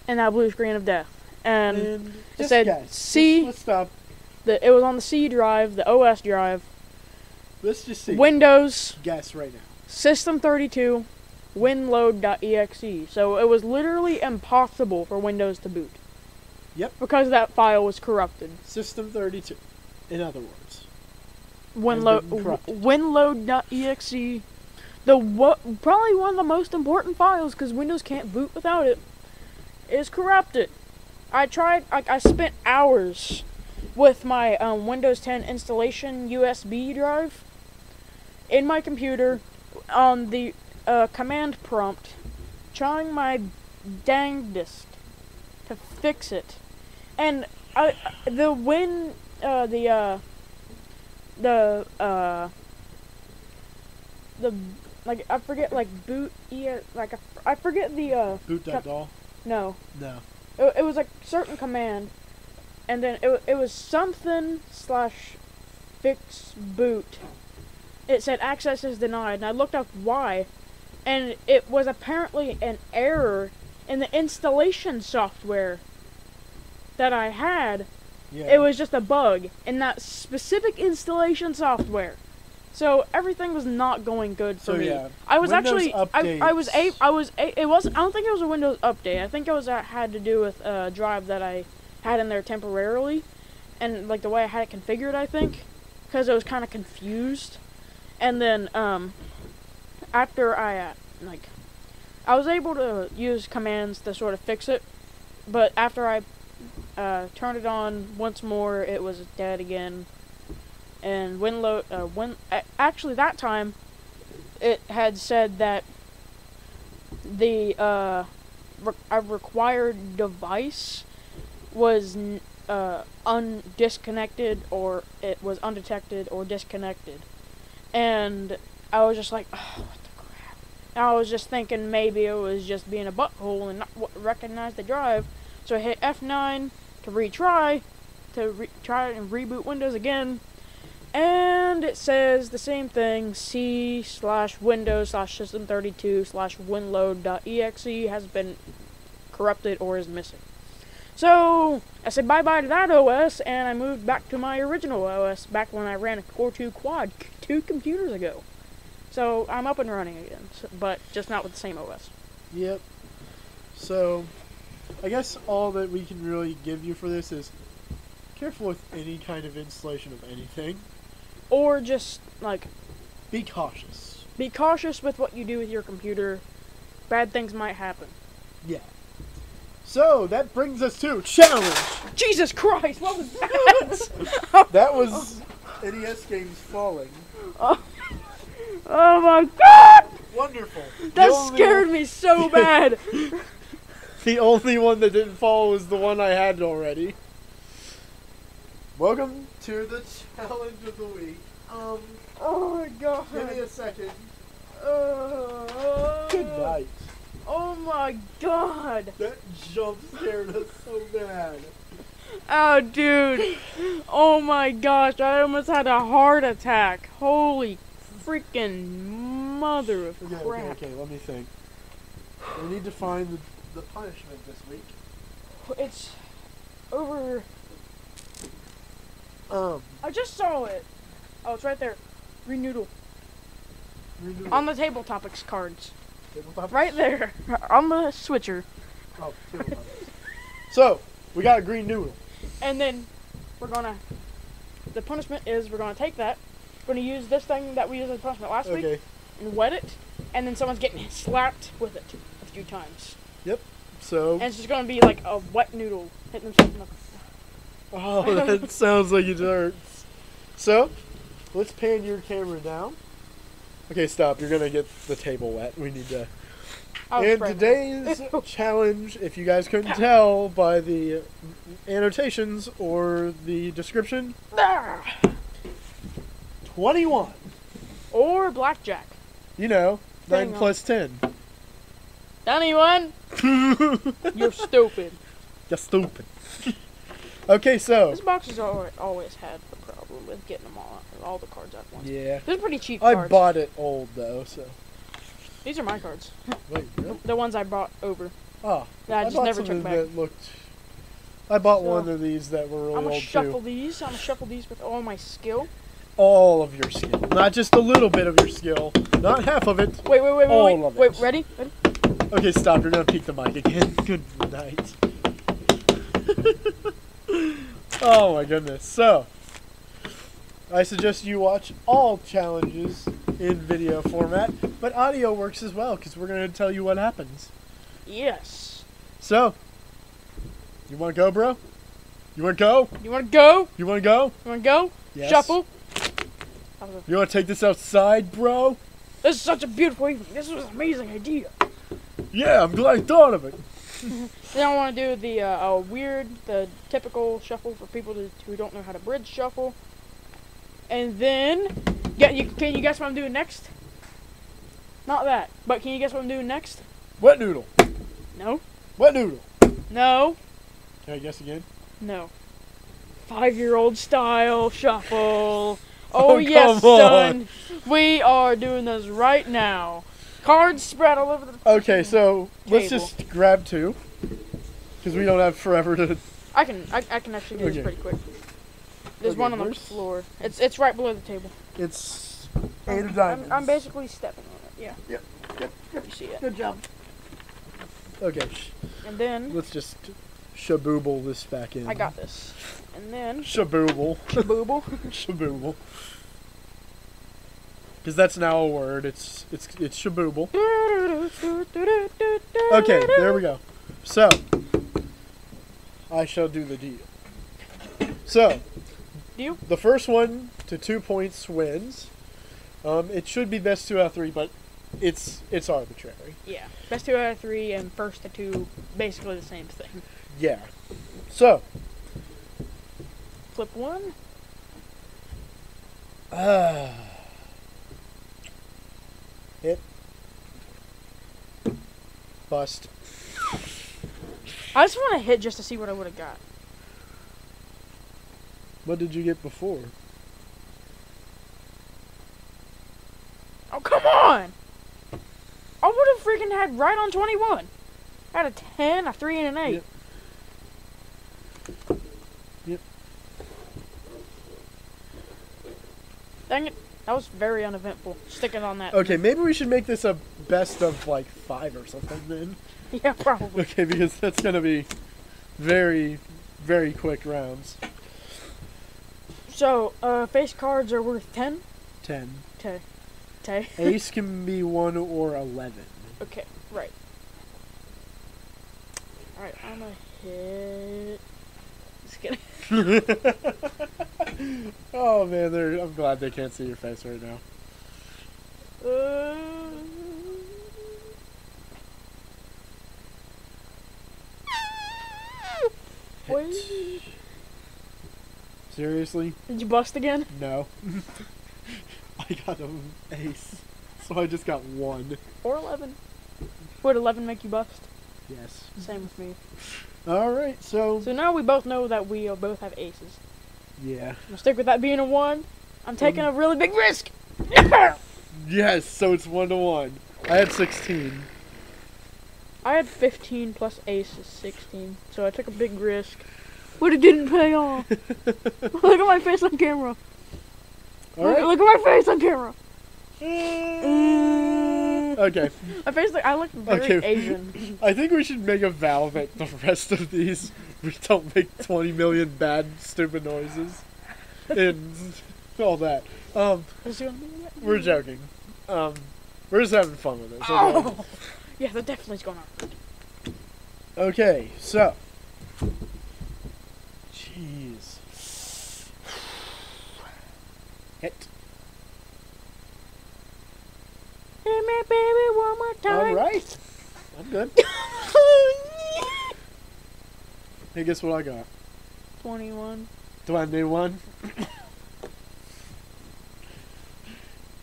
in that blue screen of death, and it just said guess. C. Let's stop. It was on the C drive, the OS drive, Let's just see. Windows, Guess right now. System32, winload.exe. So it was literally impossible for Windows to boot. Yep. Because that file was corrupted. System 32. In other words. Winload.exe. Probably one of the most important files, because Windows can't boot without it, is corrupted. I spent hours with my Windows 10 installation USB drive in my computer on the command prompt, trying my dangdest to fix it. And I forget boot I forget the Boot.doll? no. No. It was like certain command, and then it was something / fix boot. It said access is denied, and I looked up why, and it was apparently an error in the installation software that I had. Yeah. It was just a bug in that specific installation software. So everything was not going good for me. Yeah. I was Windows actually it wasn't, I don't think it was a Windows update. I think it had to do with a drive that I had in there temporarily, and like the way I had it configured, I think, because I was kind of confused. And then after I was able to use commands to sort of fix it, but after I turned it on once more, it was dead again. And actually that time, it had said that the a required device was undisconnected, or it was undetected or disconnected. And I was just like, oh, what the crap. And I was just thinking maybe it was just being a butthole and not recognize the drive. So I hit F9 to retry, try and reboot Windows again. And it says the same thing, C/Windows/System32/WinLoad.exe has been corrupted or is missing. So I said bye-bye to that OS, and I moved back to my original OS back when I ran a Core 2 Quad 2 computers ago. So I'm up and running again, but just not with the same OS. Yep. So I guess all that we can really give you for this is careful with any kind of installation of anything. Or just, like, be cautious. Be cautious with what you do with your computer. Bad things might happen. Yeah. So, that brings us to challenge. Jesus Christ, what was that? That was NES games falling. Oh my God! Wonderful. That scared me so bad. The only one that didn't fall was the one I had already. Welcome to the challenge of the week. Oh my God. Give me a second. Good Good night. Oh my God. That jump scared us so bad. Oh, dude. Oh my gosh, I almost had a heart attack. Holy freaking mother of crap. Okay, let me think. We need to find the punishment this week. It's over. I just saw it. Oh, it's right there. Green noodle. On the Tabletopics cards. Tabletopics? Right there. On the switcher. Oh, Tabletopics. So, we got a green noodle. And then we're gonna. The punishment is we're gonna take that. We're gonna use this thing that we used as punishment last week and wet it, and then someone's getting slapped with it a few times. Yep. So. And it's just gonna be like a wet noodle hitting themselves in the. Oh, that sounds like it hurts. So, let's pan your camera down. Okay, stop. You're gonna get the table wet. We need to. And today's challenge, if you guys couldn't tell by the annotations or the description, 21. Or Blackjack. You know, 9 plus 10. Anyone? You're stupid. You're stupid. Okay, so. This box has always had a problem with getting them all the cards at once. Yeah. They're pretty cheap I cards. bought it old, though, so. These are my cards. Wait, really? The ones I brought over. Oh. That I just never took back. I bought one of these that were really old, too. I'm gonna shuffle these with all my skill. All of your skill. Not just a little bit of your skill. Not half of it. Wait. All of it. Wait, ready? Okay, stop. You're going to peek the mic again. Good night. Oh, my goodness. So, I suggest you watch all challenges in video format, but audio works as well, because we're going to tell you what happens. Yes. So, you want to go, bro? You want to go? You want to go? You want to go? You want to go? Yes. Shuffle. You want to take this outside, bro? This is such a beautiful evening. This was an amazing idea. Yeah, I'm glad I thought of it. Then I want to do the typical shuffle for people who don't know how to bridge shuffle. And then, can you guess what I'm doing next? Not that, but can you guess what I'm doing next? Wet noodle. No. Wet noodle. No. Can I guess again? No. 5-year-old style shuffle. Oh yes, come son. We are doing this right now. Cards spread all over the Okay, so let's table. just grab 2. Because we don't have forever to... I can actually do this pretty quick. There's one on the floor. It's right below the table. It's 8 of diamonds. I'm basically stepping on it. Yeah. Yep. You see it. Good job. Okay. And then let's just shabooble this back in. I got this. And then Shabooble. Shabooble. Shabooble. Because that's now a word. It's shabooble. Okay, there we go. So I shall do the deal. So the first one to 2 points wins. It should be best 2 out of 3, but it's arbitrary. Yeah. Best 2 out of 3 and first to 2, basically the same thing. Yeah. So. Flip 1. Hit. Bust. I just want to hit just to see what I would have got. What did you get before? Oh, come on! I would have freaking had right on 21. I had a 10, a 3, and an 8. Yep. Dang it. That was very uneventful. Sticking on that. Okay, maybe we should make this a best of like 5 or something then. Yeah, probably. Okay, because that's gonna be very, very quick rounds. So, face cards are worth 10? 10. Okay. Ace can be 1 or 11. Okay, right. Alright, I'm gonna hit. Just kidding. Oh man, I'm glad they can't see your face right now. Wait. Seriously? Did you bust again? No. I got an ace, so I just got 1. Or 11. Would 11 make you bust? Yes. Same with me. Alright, so... So now we both know that we both have aces. Yeah. I'm gonna stick with that being a 1. I'm taking a really big risk. Yes, so it's 1 to 1. I had 16. I had 15 plus ace is 16, so I took a big risk. But it didn't pay off. Look at my face on camera. Alright. Look at my face on camera. Okay. My face, I look very Asian. I think we should make a vow that the rest of these we don't make 20 million bad, stupid noises and all that. We're joking. We're just having fun with this. Okay? Oh! Yeah, that definitely is going on. Okay, so. Jeez. Hit. Hit me, baby, one more time. Alright. I'm good. Hey, guess what I got? 21. 21.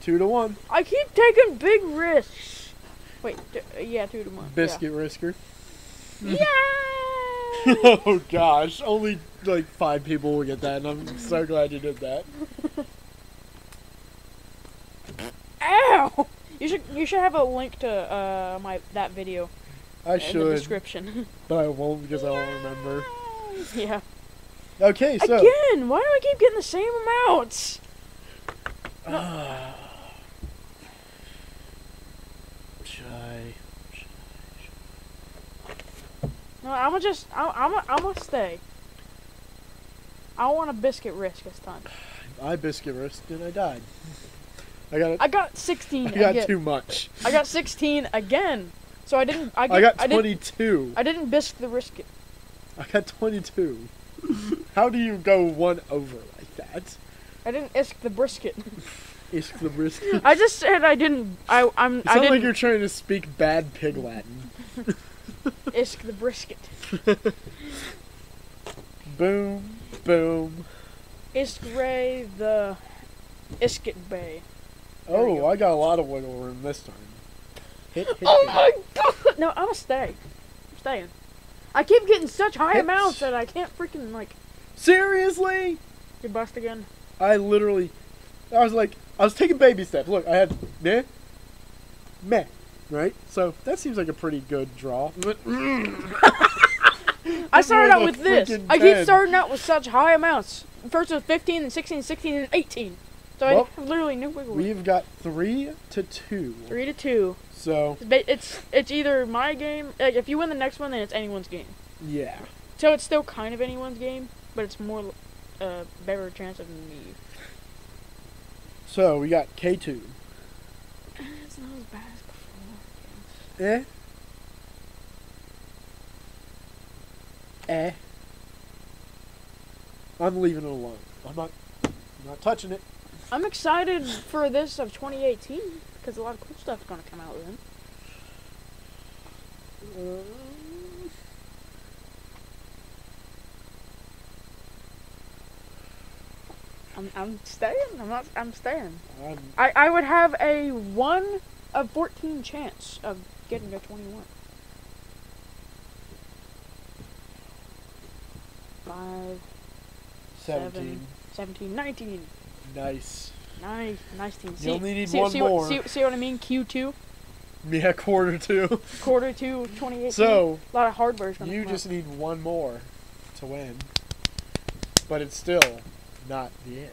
2 to 1. I keep taking big risks. Wait, yeah, 2 to 1. Biscuit risker. Yeah! Oh gosh, only like 5 people will get that, and I'm so glad you did that. Ow! You should have a link to that video. I should. In the description. But I won't because I won't remember. Yeah. Okay, so again, why do I keep getting the same amounts? No, I'm gonna stay. I want a biscuit risk this time. I biscuit risked and I died. I got 16. I got too much. I got 16 again. So I didn't. I got 22. I didn't bisque the risk it. I got 22. How do you go 1 over like that? I didn't isk the brisket. Isk the brisket. I just said I didn't. You sound like you're trying to speak bad pig Latin. Isk the brisket. Boom, boom. Isk Ray the Iskit Bay. Oh, I got a lot of wiggle room this time. Hit, oh my god! No, I'm gonna stay. I'm staying. I keep getting such high amounts that I can't freaking like. Seriously? You bust again? I was taking baby steps. Look, I had meh, right? So that seems like a pretty good draw. I started out with this. I keep starting out with such high amounts. First it was 15, then 16, 16, and 18. So I have literally no wiggle room. We've got 3 to 2. 3 to 2. So it's either my game. Like if you win the next one, then it's anyone's game. Yeah. So it's still kind of anyone's game, but it's more better chance of me. So we got K2. It's not as bad as before. I'm leaving it alone. I'm not touching it. I'm excited for this of 2018 because a lot of cool stuff. stuff's gonna come out then. I'm staying. I'm staying. I would have a 1 of 14 chance of getting to 21. 5, 17. 17, 19. Nice. Nice team. You only need one more. See what I mean? Q2. Yeah, quarter 2. Quarter 2, 2018. So, a lot of hardware's gonna you come just out. need one more to win. But it's still not the end.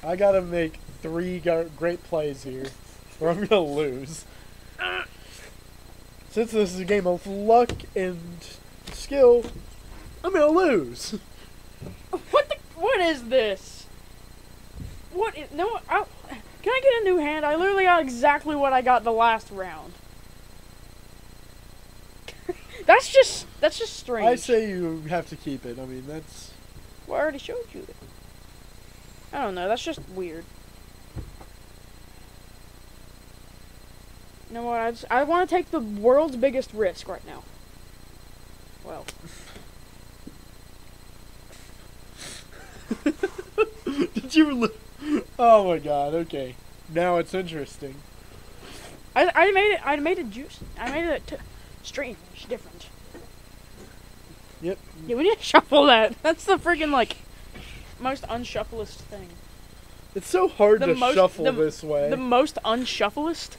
I gotta make 3 great plays here, or I'm gonna lose. Since this is a game of luck and skill, I'm gonna lose. What is this? What is... No, can I get a new hand? I literally got exactly what I got the last round. That's just strange. I say you have to keep it. I mean, that's... Well, I already showed you it. I don't know, that's just weird. You know what, I want to take the world's biggest risk right now. Well. Did you... Oh my god, okay. Now it's interesting. I made it juicy. I made it strange, different. Yep. Yeah, we need to shuffle that. That's the freaking, like, most unshuffleist thing. It's so hard to shuffle this way. The most unshuffleist?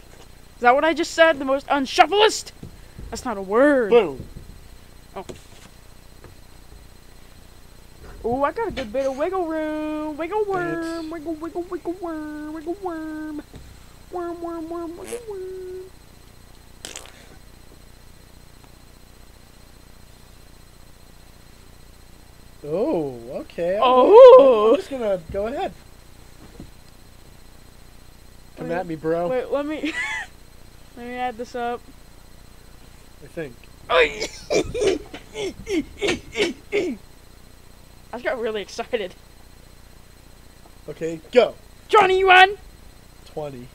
Is that what I just said? The most unshuffleist? That's not a word. Boom. Oh. Ooh, I got a good bit of wiggle room. Wiggle worm. Wiggle, wiggle, wiggle worm. Wiggle worm. Worm, worm, worm, wiggle worm. Oh, okay. Oh! I'm just gonna go ahead. Come at me, bro. Wait, let me add this up. I think. I just got really excited. Okay, go. Johnny, you won! 20.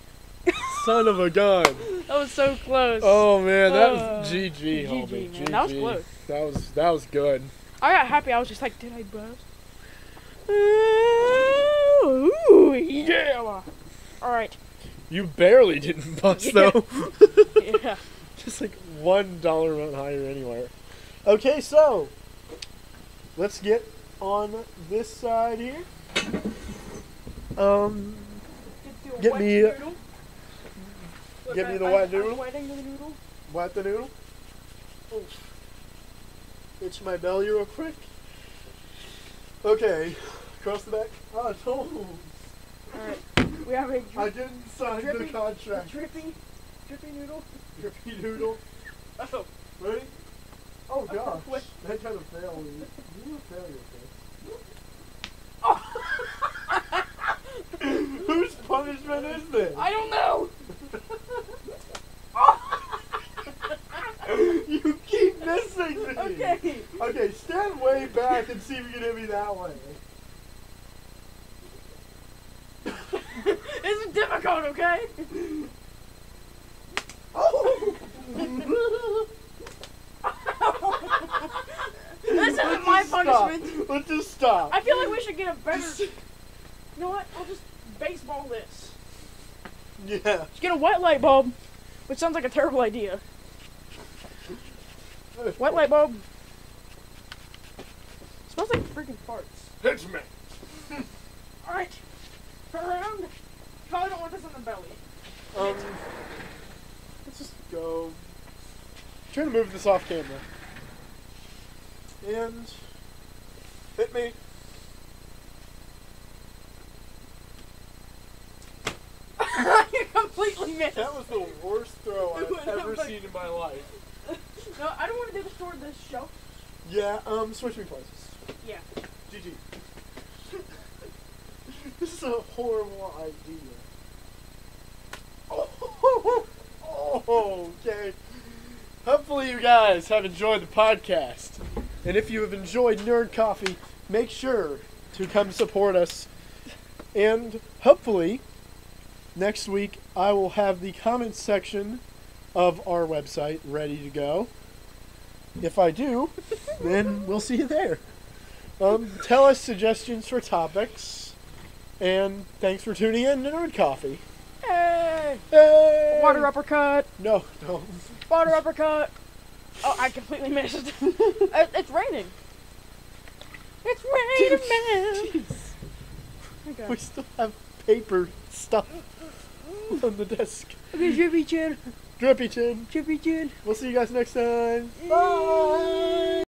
Son of a gun. That was so close. Oh man, that was GG, homie. GG, man. GG. That was close. That was good. I got happy. I was just like, did I bust? Ooh, yeah. All right. You barely didn't bust Yeah. though. Yeah. Just like $1 amount higher anywhere. Okay, so let's get on this side here. Get me the wet noodle. Wet the noodle. Oh. Itch my belly real quick. Okay, across the back. Ah, toes. Alright, we have a I didn't sign the contract. drippy noodle. Drippy noodle. Oh, Ready? Oh gosh, wait. that kind of failed. You a failure, okay? Whose punishment is this? I don't know. You keep missing me. Okay. Okay, stand way back and see if you can hit me that way. This is difficult, okay? Oh! This isn't my punishment. Let's just stop. I feel like we should get a better. You know what? I'll just baseball this. Yeah. Just get a wet light bulb, which sounds like a terrible idea. Wet light bulb. Smells like freaking farts. Hit me. Alright. Turn around. Probably don't want this in the belly. Let's just go. I'm trying to move this off camera. And hit me. You completely missed. That was the worst throw I've ever But- seen in my life. No, I don't want to do this toward this shelf. Yeah, switch me places. Yeah. GG. This is a horrible idea. Oh, okay. Hopefully you guys have enjoyed the podcast. And if you have enjoyed Nerd Coffee, make sure to come support us. And hopefully next week I will have the comments section of our website ready to go. If I do, then we'll see you there. Tell us suggestions for topics, and thanks for tuning in to Nerd Coffee. Hey! Hey! Water uppercut! No. Water uppercut! Oh, I completely missed. It's raining. It's raining, man. Okay. We still have paper stuff on the desk. Okay, Drippy Chin. Drippy Chin. Drippy Chin. We'll see you guys next time. Bye!